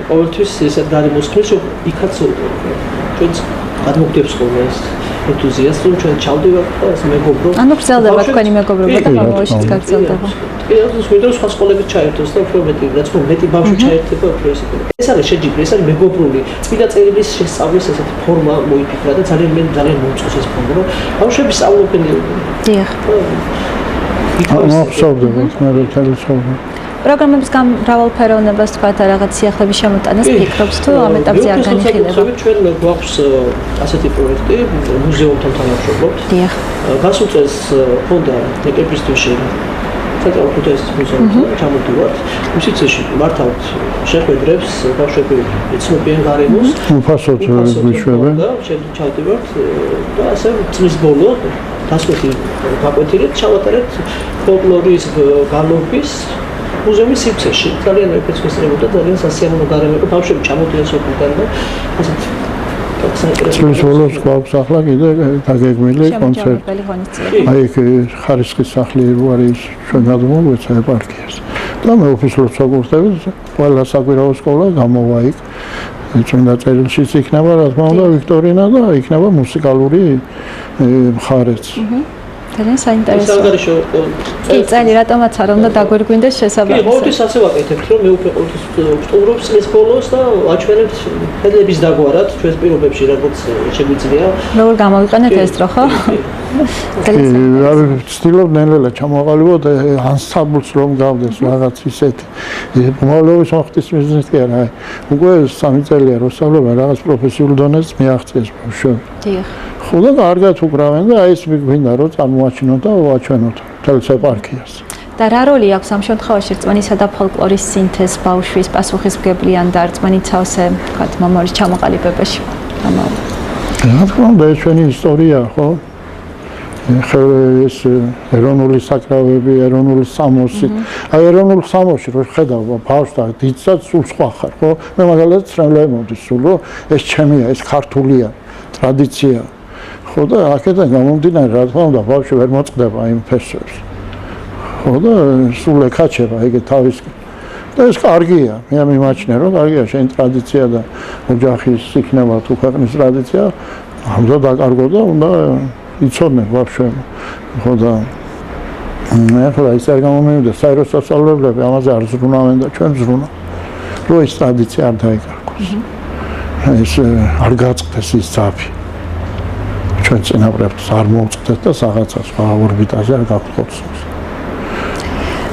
ყოველთვის ესე გადმოსხმის რომ იქაც ჩვენც გადმოგდებს ხოლმე ეს ენთუზიაზმი რომ ჩვენ ჩავდივართ და ეს მეგობრო. ანუ გრძელდება თქვენი მეგობრობა და მომავალშიც გაგრძელდება. კი, ეს ვიდრე სხვა სკოლებით ჩაერთოს და უფრო მეტი, რაც უფრო მეტი ბავშვი ჩაერთება, უფრო ეს იქნება. ეს არის შეჯიბრი, ეს არის მეგობრული. წინა წერილის შესწავლის ესეთი ფორმა მოიფიქრა და ძალიან მომწონს ეს ფორმა, რომ ბავშვები სწავლობენ. დიახ. მოგწევდება მე თელესოვნა. პროგრამების გამრავალფეროვნებას თქვა და რაღაც სიახლეების შემოტანას ფიქრობს თუ ამ ეტაპზე არ განიხილება. ჩვენ გვაქვს ასეთი პროექტი, მუზეუმთან თანამშრომლობთ. დიახ. გასულ წელს ჰქონდა ნეკეპრის თვეში ცენტრალურ ქუთაისის მუზეუმთან ჩამოვდივართ. მის წელში მართავთ შეხვედრებს, ბავშვები ეცნობიან გარემოს. უფასოდ გვიშვებენ. და ჩავდივართ და ასე წლის ბოლო დასკვეთი გაკვეთილით ჩავატარეთ ფოლკლორის გალობის მუზეუმის სივრცეში. ძალიან ეფექტურია და ძალიან სასიამოვნო გარემოება ბავშვები ჩამოდიან სოფლიდან და ასეთ წლის ბოლოს გვაქვს ახლა კიდე დაგეგმილი კონცერტი. აი ეგ ხარისხის სახლი არის ჩვენ გადმოგვეცა ეპარქიას. და მე ოფიციალურად ვაკურთხებით ყველა საკვირაო სკოლა გამოვა იქ. წმინდა წერილშიც იქნება რა თქმა უნდა ვიქტორინა და იქნება მუსიკალური მხარეც. ძალიან საინტერესოა. საგარეშო კი, წელი რატომაც არ უნდა დაგვირგვინდეს შესაბამისად. კი, ყოველთვის ასე ვაკეთებთ, რომ მე უკვე ყოველთვის ვსტუმრობს წლის ბოლოს და ვაჩვენებთ ფედლების დაგვარად ჩვენს პირობებში როგორც შეგვიძლია. როგორ გამოვიყენეთ ეს დრო, ხო? კი, ვცდილობ ნელ-ნელა ჩამოაყალიბოთ ანსამბლს რომ გავდეს რაღაც ისეთი. მომავლობის მოხდის მიზნით კი არა. უკვე 3 წელია რომ სწავლება რაღაც პროფესიულ დონეზე მიაღწიეს ბავშვები. დიახ. ხო და კარგად უკრავენ და აი ეს მიგვინდა რომ წარმოაჩინოთ და ვაჩვენოთ თელს ეპარქიას. და რა როლი აქვს ამ შემთხვევაში რწმენისა და ფოლკლორის სინთეზს ბავშვის პასუხისმგებლიან და რწმენით სავსე, თქვათ, მომავლის ჩამოყალიბებაში? რა თქმა უნდა, ეს ჩვენი ისტორია, ხო? ეს ეროვნული საკრავები, ეროვნული სამოსი. აი ეროვნულ სამოსში რო ხედავ ბავშვს და დიდსაც სულ სხვა ხარ, ხო? მე მაგალითად ცრემლები მომდის სულ, რომ ეს ჩემია, ეს ქართულია, ტრადიცია. ხო და აქედან გამომდინარე, რა თქმა უნდა, ბავშვი ვერ მოწყდება იმ ფესვებს. ხო და სულ ეკაჩება ეგ თავის და ეს კარგია. მე მიმაჩნია, რომ კარგია შენი ტრადიცია და ოჯახის იქნება თუ ქვეყნის ტრადიცია, ამდა დაკარგო და უნდა იცოდნენ ბავშვები. ხო და ახლა ის არ გამომივიდა საერო სასწავლებლები ამაზე არ ზრუნავენ და ჩვენ ზრუნავ. რომ ეს ტრადიცია არ დაიკარგოს. ეს არ გაწყდეს ის ძაფი. ჩვენ წინაპრებს არ მოუწყდეთ და რაღაცა სხვა ორბიტაზე არ გაგხსოვს.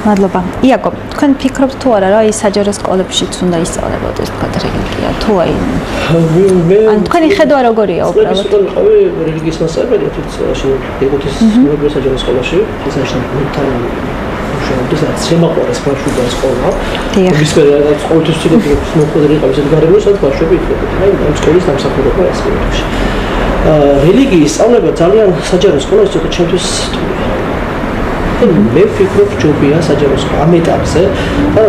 მადლობა. იაკო, თქვენ ფიქრობთ თუ არა, რომ ის საჯარო სკოლებშიც უნდა ისწავლებოდეს თქვათ რელიგია, თუ აი ან თქვენი ხედვა როგორია უბრალოდ? მე ვიყავი რელიგიის მასწავლებელი, თვითონ ეგოთის საჯარო სკოლაში, ეს არის თან შეიძლება შემოყვარეს ბავშვი და სკოლა. ის რაღაც ყოველთვის ცდილობდი რომ მოხდები იყავ ისეთ გარემოში, სადაც ბავშვები იქნებოდნენ. აი ამ სკოლის დამსახურება ეს პირობებში. რელიგიის სწავლება ძალიან საჯარო სკოლაში ცოტა ჩემთვის მე ვფიქრობ ჯობია საჯარო სკოლა ამ ეტაპზე და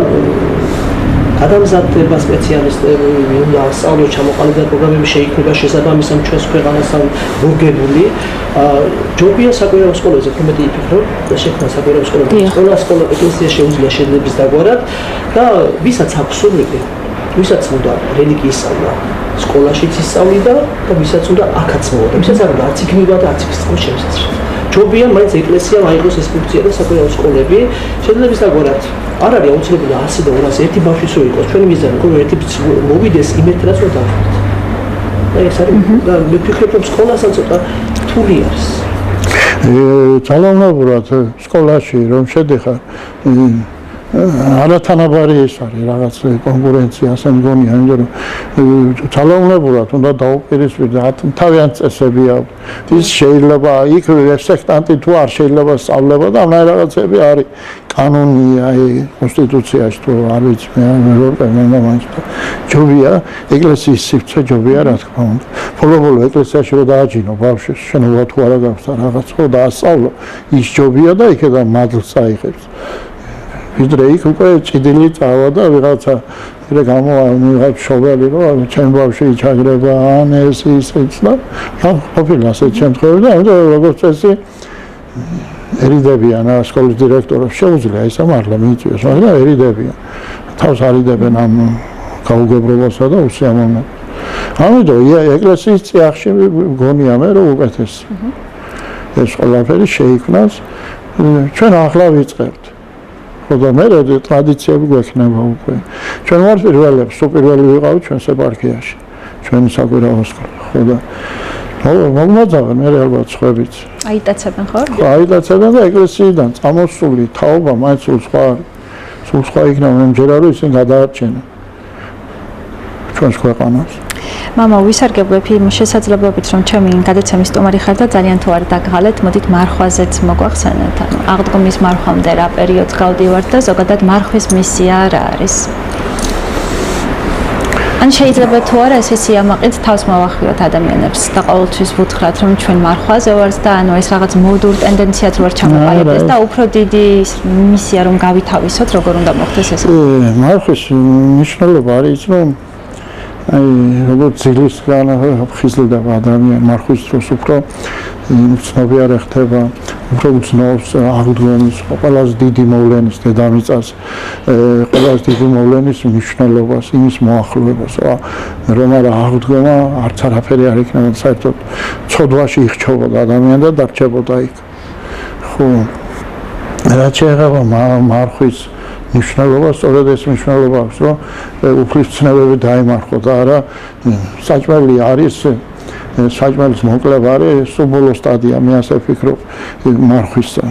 გადამზადდება სპეციალისტები, უნდა სწავლო ჩამოყალიბდა პროგრამები შეიქმნება შესაბამისად ჩვენს ქვეყანასთან მოგებული. ჯობია საკვირაო სკოლაზე უფრო იფიქროთ და შექმნა საკვირაო სკოლები. სკოლა ეკლესია შეუძლია შედლების დაგვარად და ვისაც აქვს სურვილი, ვისაც უნდა რელიგიის სწავლა სკოლაშიც ისწავლიდა და ვისაც უნდა აქაც მოვა. ვისაც არ უნდა არც იქ მივა და არც იქ სწავლა შემოსაძლებელი. ჯობია მაინც ეკლესიამ აიღოს ეს ფუნქცია და საკვირაო სკოლები შედლების დაგვარად. არ არის აუცილებელი 100 და 200 ერთი ბავშვი სულ იყოს. ჩვენი მიზანი რომ ერთი მოვიდეს იმით რაც უნდა დავხოთ. და ეს არის და მე ვფიქრობ რომ სკოლასაც ცოტა რთული არის. ძალაუნებურად სკოლაში რომ შედიხარ არათანაბარი ეს არის რაღაც კონკურენცია ასე მგონია, იმიტომ რომ ძალაუნებურად უნდა დაუპირისპირდე თავიანთ წესები აქვს. ის შეიძლება იქ სექტანტი თუ არ შეიძლება სწავლება და ამ რაღაცები არის კანონია კონსტიტუციაში თუ არ ვიცი მე როგორ მინდა მაინც ჯობია ეკლესიის სივრცე ჯობია რა თქმა უნდა. ბოლო ეკლესიაში რომ დააჯინო ბავშვს შენობა თუ არა გაქვს და რაღაც ხო დაასწავლო ის ჯობია და იქიდან მადლს აიღებს. ვიდრე იქ უკვე ჭიდილი წავა და ვიღაცა ვიღაც შობელი რომ ჩემ ბავშვი ჩაგრება ან ეს ისიც და ყოფილა ასეთ შემთხვევაში და ამიტომ როგორც წესი ერიდებიან სკოლის დირექტორებს შეუძლია ისა მართლა მიიწვიოს მაგრამ ერიდებიან თავს არიდებენ ამ გაუგებრობასა და უსიამოვნებას ამიტომ ეკლესიის წიაღში გონია მე რომ უკეთეს ეს ყველაფერი შეიქმნას ჩვენ ახლა ვიწყებთ ხოდა მე ტრადიციები გვექნება უკვე ჩვენ ვართ პირველებს სუპირველი ვიყავით ჩვენს ეპარქიაში ჩვენი საკვირაო სკოლა ხოდა მოგმოძავენ მე ალბათ სხვებიც აიტაცებენ ხო? აიტაცებენ და ეკლესიიდან წამოსული თაობა მაინც სულ სხვა იქნება მე მჯერა რომ ისინი გადაარჩენენ ჩვენს ქვეყანას მამა ვისარგებლებ იმ შესაძლებლობით რომ ჩემი გადაცემის სტუმარი ხარ და ძალიან თუ არ დაგღალეთ მოდით მარხვაზეც მოგვახსენეთ ანუ აღდგომის მარხვამდე რა პერიოდს გავდივართ და ზოგადად მარხვის მისია რა არის ან შეიძლება თუ არა ესე სიამაყით თავს მოვახვილოთ ადამიანებს და ყოველთვის ვუთხრათ რომ ჩვენ მარხვაზე ვართ და ანუ ეს რაღაც მოდურ ტენდენციად რო არ ჩამოყალიბდეს და უფრო დიდი მისია რომ გავითავისოთ როგორ უნდა მოხდეს ეს მარხვის მნიშვნელობა არის რომ აი როგორც ძილისგან ხიზლდება ადამიანი მარხვის დროს უფრო ცნობიარე ხდება უფრო უცნობს აღდგომის ყველაზე დიდი მოვლენის დედამიწას ყველაზე დიდი მოვლენის მნიშვნელობას იმის მოახლოებას რომ არა აღდგომა არც არაფერი არ იქნება საერთოდ ცოდვაში იხჩებოდა ადამიანი და დარჩებოდა იქ ხო რაც შეეხება მარხვის მნიშვნელობა სწორედ ეს მნიშვნელობა აქვს რომ უფლისწინებები დაემარხო და არა საჭმელი არის საჭმელის მოკლება არის სუბოლო სტადია მე ასე ვფიქრობ მარხვისა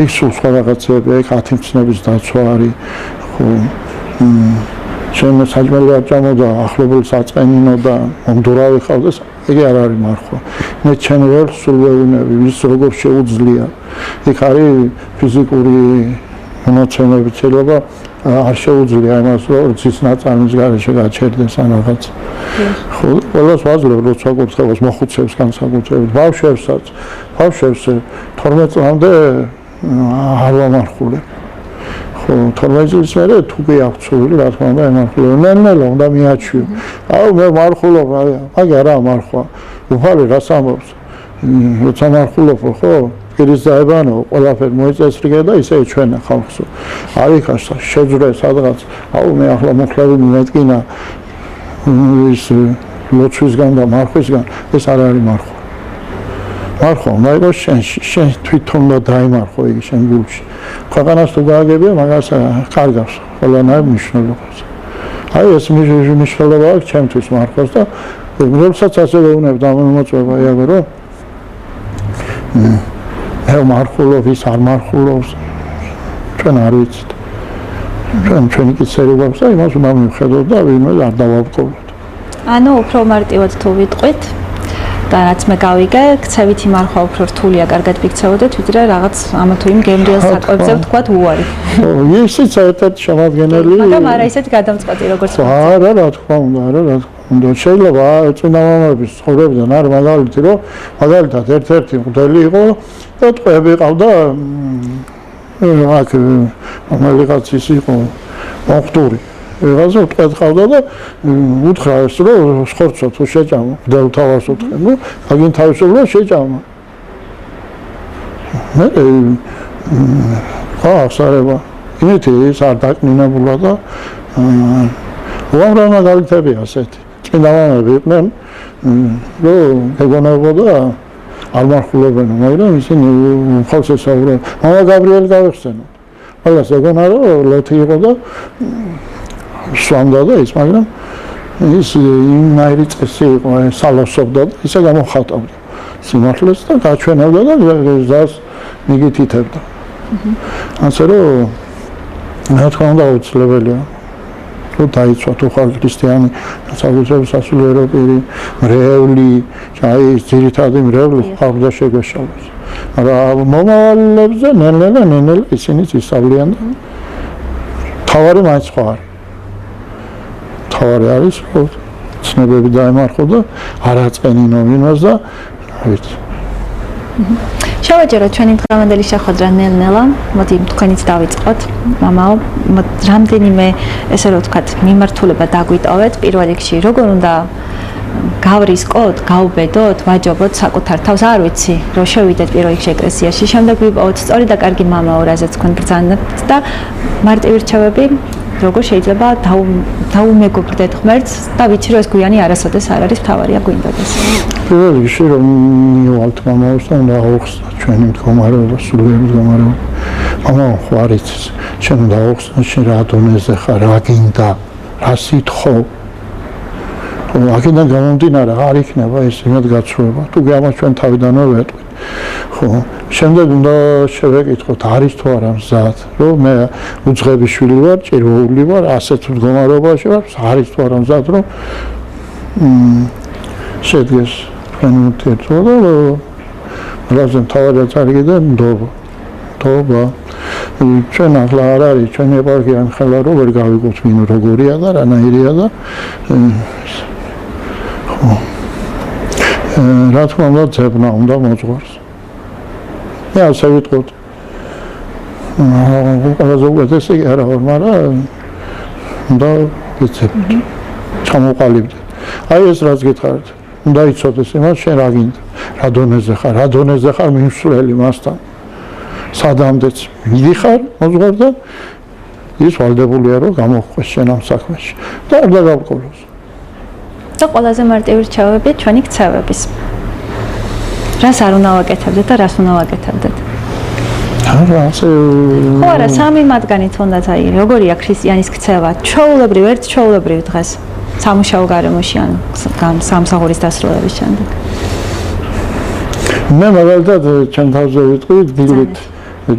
იქ სულ სხვა რაღაცები იქ ათიმცნების დაცვა არის ხო ჩემ საჭმელი არ ჭამოდა ახლობელს აწყენინო და მომდურავი ხავდეს იგი არ არის მარხვა მე ჩემ ველს სულ ვეუბნები ვის როგორ შეუძლია იქ არის ფიზიკური მონაცემები შეიძლება არ შეუძლია იმას რომ ცის ნაწარმის გარეშე გაჩერდეს ან რაღაც ხო ყველას ვაძლევ როცა კურთხევას მოხუცებს განსაკუთრებით ბავშვებსაც 12 წლამდე არ ვამარხულებ ხო 12 წლის მერე თუ კი აქვს სული რა თქმა უნდა ემარხულებ ნელ-ნელა უნდა მიაჩვიო აუ მე მარხულობ მაგა რა მარხვა უფალი რას ამბობს როცა მარხულობ ხო პირის დაებანო ყველაფერი მოიწესრიგე და ისე ჩვენა ხალხსო არის შეძრე სადღაც აუ მე ახლა მოხლები მეტკინა ის ლოცვისგან და მარხვისგან ეს არ არის მარხვა უნდა იყოს შენ თვითონ და დაიმარხო იგი შენ გულში ქვეყანას თუ გააგებია მაგას კარგავს ყველანაირ მნიშვნელობას აი ეს მნიშვნელობა აქვს ჩემთვის მარხვას და როდესაც ასე ვეუბნებ დამოწმება იაგო რომ მარხულობ ის არ მარხულობს ჩვენ არ ვიცით ჩვენი კიცერი გვაქვს და იმას უნდა მივხედოთ და ვინმე არ დავავყოთ ანუ უფრო მარტივად თუ ვიტყვით და რაც მე გავიგე ქცევითი მარხვა უფრო რთულია კარგად ვიქცეოდეთ ვიდრე რაღაც ამა თუ იმ გემრიელ საკვებზე ვთქვათ უარი ისიც საერთოდ შემადგენელი მაგრამ არა ისეთ გადამწყვეტი როგორც არა რა თქმა უნდა შეიძლება წინა მამების ცხოვრებიდან არ მაგალითი რომ მაგალითად ერთ-ერთი მღვდელი იყო და ტყვეები ყავდა აქ რომელიღაც ის იყო მოხდური ვიღაცა ტყვედ ყავდა და უთხრა ეს რომ სხორცო თუ შეჭამა მღვდელთავს უთხრა ნუ აგინ თავისუფლება შეჭამა მე ახსარება იმითი ის არ დაკნინებულა და უამრავ მაგალითებია ასეთი წინა მამები იყვნენ რომ ეგონებოდა არ მარხულებენ მაგრამ ისინი ხალხს ესაუბრებენ მამა გაბრიელი გავიხსენოთ ყველას ეგონა რომ ლოთი იყო და სვამდა და ის მაგრამ ის იმაირი წესი იყო სალოსობდა და ისე გამოხატავდა სიმართლეს და გაჩვენებდა და გზას მიგითითებდა ასე რომ რა თქმა უნდა აუცილებელია რომ დაიცვა თუ ხარ ქრისტიანი საკუთრების სასულიერო პირი მრევლი აი ძირითადი მრევლი ხალხზე შეგვეშალოს მაგრამ მომავალებზე ნელ-ნელა ისინიც ისწავლიან და თავარი მაინც ხო არის თავარი არის რომ ცნობები დაემარხო და არ აწყენინო ვინმეს და რა ვიცი შევაჯეროთ ჩვენი დღევანდელი შეხვედრა ნელ-ნელა. მოდი თქვენიც დავიწყოთ. მამაო, რამდენიმე ესე რომ ვთქვათ, მიმართულება დაგვიტოვეთ პირველ რიგში, როგორ უნდა გავრისკოთ, გაუბედოთ, ვაჯობოთ საკუთარ თავს, არ ვიცი, რომ შევიდეთ პირველ რიგში ეკლესიაში, შემდეგ ვიპოვოთ სწორი და კარგი მამაო, რაზეც თქვენ ბრძანებთ და მარტივი რჩევები, როგორ შეიძლება დაუმეგობრდეთ ღმერთს და ვიცი, რომ ეს გვიანი არასოდეს არ არის მთავარია გვინდოდეს. პირველ რიგში რომ მივალთ მამაოს და უნდა აუხსნა ჩვენი მდგომარეობა, სულიერი მდგომარეობა. მამაო, ხო არ იცის, შენ უნდა აუხსნა, შენ რა დონეზე ხარ, რა გინდა, რა სიტყვა. აქედან გამომდინარე არ იქნება ეს იმედ გაცვლება. თუ ამას ჩვენ თავიდანვე ვეტყვით. ხო, შემდეგ უნდა შევეკითხოთ, არის თუ არა მზად, რომ მე უძღები შვილი ვარ, ჭირვეული ვარ, ასეთ მდგომარეობაში ვარ, არის თუ არა მზად, რომ შედგეს თქვენი ურთიერთობა და რაზე მთავარია წარიგდა ნდობა. ჩვენ ახლა არ არის ჩვენი ეპარქია ხელა რომ ვერ გავიგოთ ვინ როგორია და რანაირია და რა თქმა უნდა ძებნა უნდა მოძღვარს. მე ასე ვიტყოდ. ყველაზე უკეთესი არა ვარ, მაგრამ უნდა ვიცებთ. ჩამოყალიბდეთ. აი ეს რაც გითხარით, უნდა იცოდეს იმას შენ რა გინდა, რა დონეზე ხარ მიმსვლელი მასთან. სადამდეც მიდიხარ მოძღვართან, ის ვალდებულია რომ გამოხდეს შენ ამ საქმეში და არ დაგავყოლოს. და ყველაზე მარტივი რჩევები ჩვენი ქცევების. რას არ უნდა ვაკეთებდეთ და რას უნდა ვაკეთებდეთ? ხო არა, სამი მათგანით უნდათ აი, როგორია ქრისტიანის ქცევა? ჩვეულებრივ, ერთ ჩვეულებრივ დღეს სამუშაო გარემოში ან სამსახურის დასრულების შემდეგ. მე მაგალითად ჩემ თავზე ვიტყვი,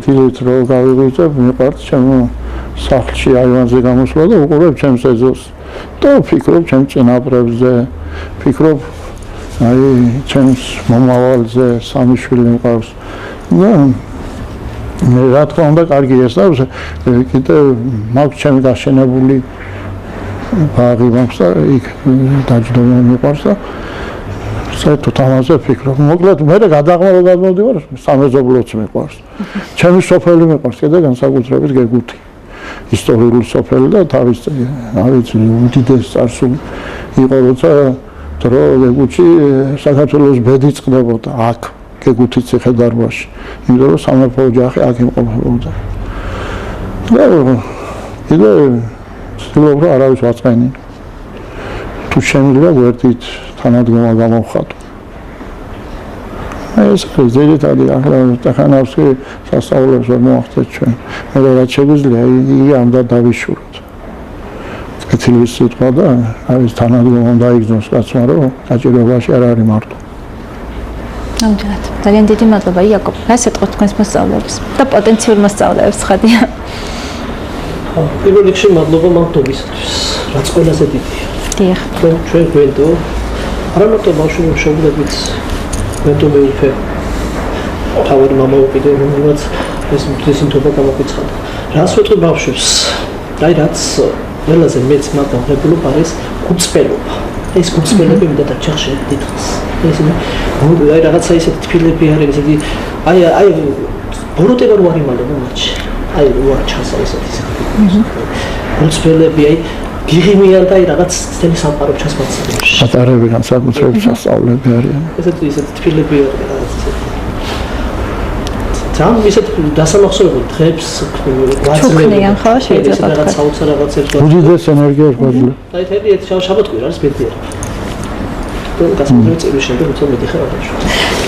დილით რო გავიღვიძებ, მიყვართ ჩემო სახლში აივანზე გამოსვლა და უყურებ ჩემს ეზოს. და ვფიქრობ ჩემ წინაპრებზე, ვფიქრობ აი ჩემს მომავალზე, სამი შვილი მყავს. და რა თქმა უნდა კარგი ეს და კიდე მაქვს ჩემი გაშენებული ბაღი მაქვს და იქ დაჯდომა მიყვარს და საერთოდ ამაზე ვფიქრობ. მოკლედ მე გადაღმავა გადმოვდივარ, სამეზობლოც მიყვარს. ჩემი სოფელი მიყვარს კიდე განსაკუთრებით გეგუთი. ისტორიული სოფელი და თავის არ ვიცი უდიდეს წარსული იყო როცა დრო გეგუთი საქართველოს ბედი წყდებოდა აქ გეგუთის ციხე-დარბაზში იმიტომ რომ სამეფო ოჯახი აქ იმყოფებოდა და კიდე ვცდილობ რომ არავის ვაწყენი თუ შემიძლია გვერდით თანადგომა გამოვხატო ეს ძირითადი ახლა სტეხანოვსკი სასწავლებს ვერ მოახდეთ ჩვენ. მე რაც შეგვიძლია იგი ამდა დავიშუროთ. კეთილი სიტყვა და არის თანადგომა დაიგრძნოს კაცმა რომ საჭიროებაში არ არის მარტო. ნამდვილად. ძალიან დიდი მადლობა იაკობ. რა სიტყვა თქვენს მოსწავლეებს და პოტენციურ მოსწავლეებს ხადია. პირველ რიგში მადლობა მამთობისათვის, რაც ყველაზე დიდია. დიახ. ჩვენ გვენდო არა მარტო ბავშვები მშობლებიც მეტო მეუფე თავი მამა უკიდე რომელსაც ეს მტკიცება გამოიცხადა. რას ვეტყვი ბავშვებს? აი რაც ყველაზე მეც მათ აღებულობ არის გუწმენობა. ეს გუწმენები მინდა დაჩახშე დიდხანს. ეს აი რაღაცა ისეთი თბილები არის, ესე იგი აი ბოროტება რო არ იმალება მათში. აი რო არ ჩასა ესეთი საქმე. გუწმენები აი გიღიმიან და აი რაღაც ძელი სამყარო ჩასმაცებს. ატარები განსაკუთრებით სასწავლები არიან. ესეთი თბილები არის. ძალიან ისეთ დასამახსოვრებელ დღებს გვაძლევენ ხო შეიძლება რაღაც საოცარ რაღაცებს უდიდეს ენერგიას გვაძლევს. აი ეს შაბათკვირა არის ბედნიერი. გასაგებია წელი შემდეგ უცებ მიდიხარ აღარ.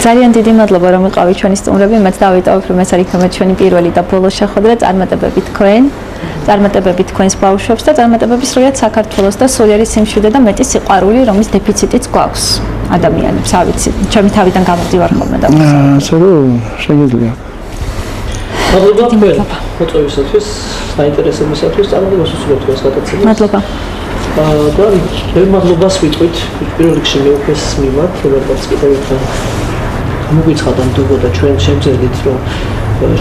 ძალიან დიდი მადლობა რომ იყავით ჩვენი სტუმრები. მეც დავიტოვებ რომ ეს არის იქნება ჩვენი პირველი და ბოლო შეხვედრა წარმატებები თქვენ. წარმატებები თქვენს ბავშვებს და წარმატებები სრულად საქართველოს და სულიერი სიმშვიდე და მეტი სიყვარული რომლის დეფიციტიც გვაქვს ადამიანებს. არ ვიცი, ჩემი თავიდან გამოდივარ ხოლმე და ასე რომ შეიძლება მადლობა მოწვევისათვის, საინტერესებისათვის, წარმატებას ვუსურვებთ თქვენს გატაცებას. მადლობა. და მე მადლობას ვიტყვით პირველ რიგში მეუფეს მიმართ, რომელსაც კიდევ ერთხელ მოგვიცხადა ნდობა და ჩვენ შემძერდით რომ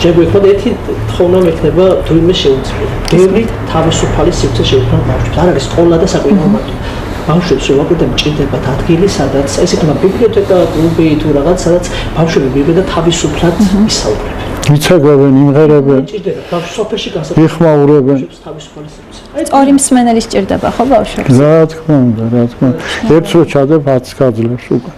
შეგვექოთ ერთი თხოვნა მექნება თურმე შეუძლია. ბევრი თავისუფალი სივრცე შეუქმნა ბავშვებს. არ არის სკოლა და საკვირაო მარტო. ბავშვებს უაკვირდა მჭირდებათ ადგილი, სადაც ეს იქნება ბიბლიოთეკა, კლუბი თუ რაღაც, სადაც ბავშვები მივიდა თავისუფლად ისაუბრებენ. იცეკვებენ, იმღერებენ, მჭირდება ბავშვს სოფელში გასაგებია. იხმაურებენ. თავისუფალი სივრცე. ორი მსმენელი სჭირდება ხო ბავშვებს? რა თქმა უნდა, რა თქმა უნდა. ერთს რო ჩადებ 10 გაძლევს უკვე.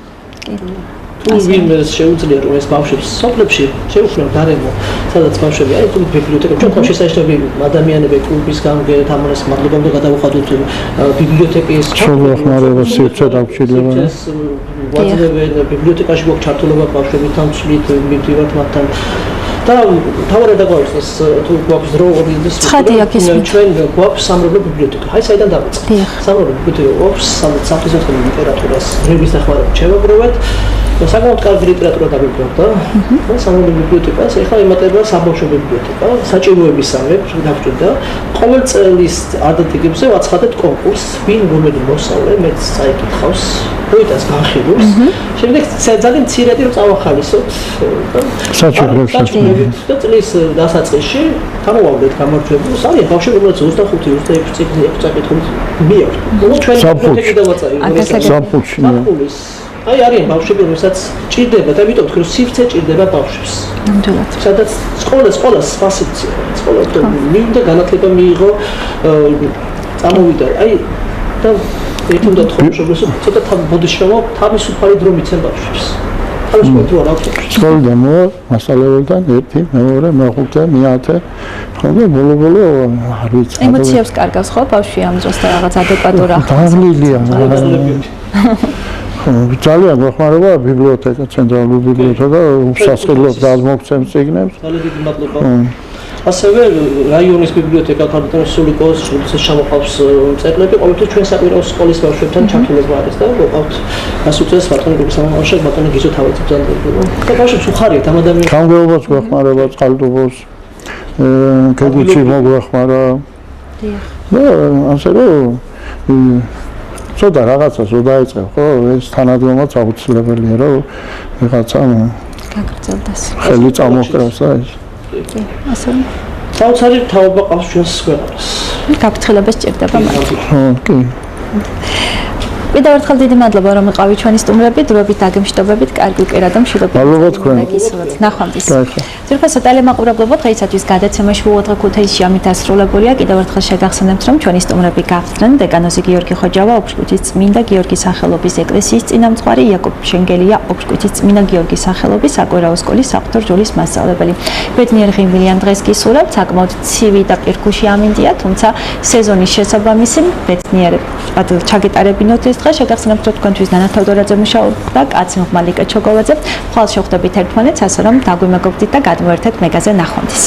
თუ ვინმე შეუძლია რომ ეს ბავშვებს სოფლებში შეუქმნან გარემო, სადაც ბავშვები აი თუ ბიბლიოთეკა ჩვენ თავში შესაძლებელი ადამიანები კლუბის გამგედ ამას მადლობამდე გადავუხადოთ ბიბლიოთეკის შეგეხმარება სივრცე დაგჭირდება. ვაძლევენ ბიბლიოთეკაში გვაქვს ჩართულობა ბავშვებთან ცვლით მივდივართ მათთან და თავად დაგვაქვს თუ გვაქვს დრო ორიენტის ჩვენ გვაქვს სამრევლო ბიბლიოთეკა. აი საიდან დავიწყე. სამრევლო ბიბლიოთეკა გვაქვს სამთისმეტყველო ლიტერატურას რეგის დახმარებით შევაგროვეთ. საკმაოდ კარგი ლიტერატურა დაგვიგვარდა და სამრევლო ბიბლიოთეკას ეხლა იმატება საბავშვო ბიბლიოთეკა, საჭიროებისამე დაგვჭირდა. ყოველ წლის ადათიგებზე ვაცხადეთ კონკურსს, ვინ რომელი მოსწავლე მეც წაიკითხავს, როიტას განხილავს. შემდეგ ძალიან მცირედი რომ წავახალისოთ საჭიროებებს და წლის დასაწყისში გამოვავლეთ გამარჯვებულს. არის ბავშვები, რომელსაც 25-26 წელი ეკუთვნით მიაქვს. ჩვენ ბიბლიოთეკი დავაწაი. სამფულში. აი არის ბავშვები, რომელსაც ჭირდება და ამიტომ თქვენ სივრცე ჭირდება ბავშვებს. ნამდვილად. სადაც სკოლას სხვა სივრცე, სკოლა მინდა განათლება მიიღო, წამოვიდა. აი და ერთად თხოვშობლოს ცოტა ბოდიშრომა თავისუფალი დრო მიცემ ბავშვებს. თავისუფალი დრო არ აქვს. სკოლიდან მასალებთან ერთი, მეორე, მეხუთე, მეათე ხოლმე ბოლო არ ვიცი. ემოციებს კარგავს ხო ბავშვი ამ დროს და რაღაც ადეკვატურ ახალს. დავლილია. ძალიან გვეხმარება ბიბლიოთეკა, ცენტრალური ბიბლიოთეკა, უსასყიდლოდ გადმოგცემს წიგნებს. ძალიან დიდი მადლობა. ასევე რაიონის ბიბლიოთეკა ქართლის სულიკოს შულიცის ჩამოყავს წერილები, ყოველთვის ჩვენ საკვირაო სკოლის ბავშვებთან ჩართულობა არის და ვიყავთ გასუწეს ბატონი გულსამარხოში ბატონი გიზო თავად ბრძანდება. და ბავშვებს უხარიათ ამ ადამიანს. გამგეობას გვეხმარება წყალტუბოს, კეგუჩი მოგვეხმარა. და ასე რომ ცოტა რაღაცას რო დაიწყებ, ხო, ეს თანადგომაც აუცილებელია, რომ ვიღაცა გაგრძელდეს. ხელი წამოჰკრავს და ეს. კი, ასე. საოცარი თაობა ყავს ჩვენს ქვეყანას. გაფრთხილებას სჭირდება მაგრამ. ხო, კი. კიდევ ერთხელ დიდი მადლობა რომ იყავით ჩვენი სტუმრები, დროებით დაგემშვიდობებით, კარგი უკერა და მშვიდობებით. მადლობა თქვენ. ნახვამდის. ძირფასო ტელემაყურებლობო დღეისათვის გადაცემაში უოთღე ქუთაისში ამით ასრულებულია. კიდევ ერთხელ შეგახსენებთ რომ ჩვენი სტუმრები გახდნენ დეკანოზი გიორგი ხოჯავა, ოქროთის წმინდა გიორგის სახელობის ეკლესიის წინამძღვარი, იაკობ შენგელია, ოქროთის წმინდა გიორგის სახელობის საკვირაო სკოლის საღვთო რჯულის მასწავლებელი. ბედნიერ ღიმილიან დღეს გისურვებთ, საკმაოდ ცივი და პირქუში ამინდია, თუმცა სეზონის შესაბამისი ბედნიერ ჩაგეტარებინოთ ეს დღე. შეგახსენებთ რომ თქვენთვის ნანა თევდორაძე მუშაობდა, კაცი მღმალი კეჩოგოვაძე. ხვალ შევხვდებით ერთმანეთს, ასე რომ დაგვიმეგობრდით და გადმოერთეთ მეგაზე ნახვამდის.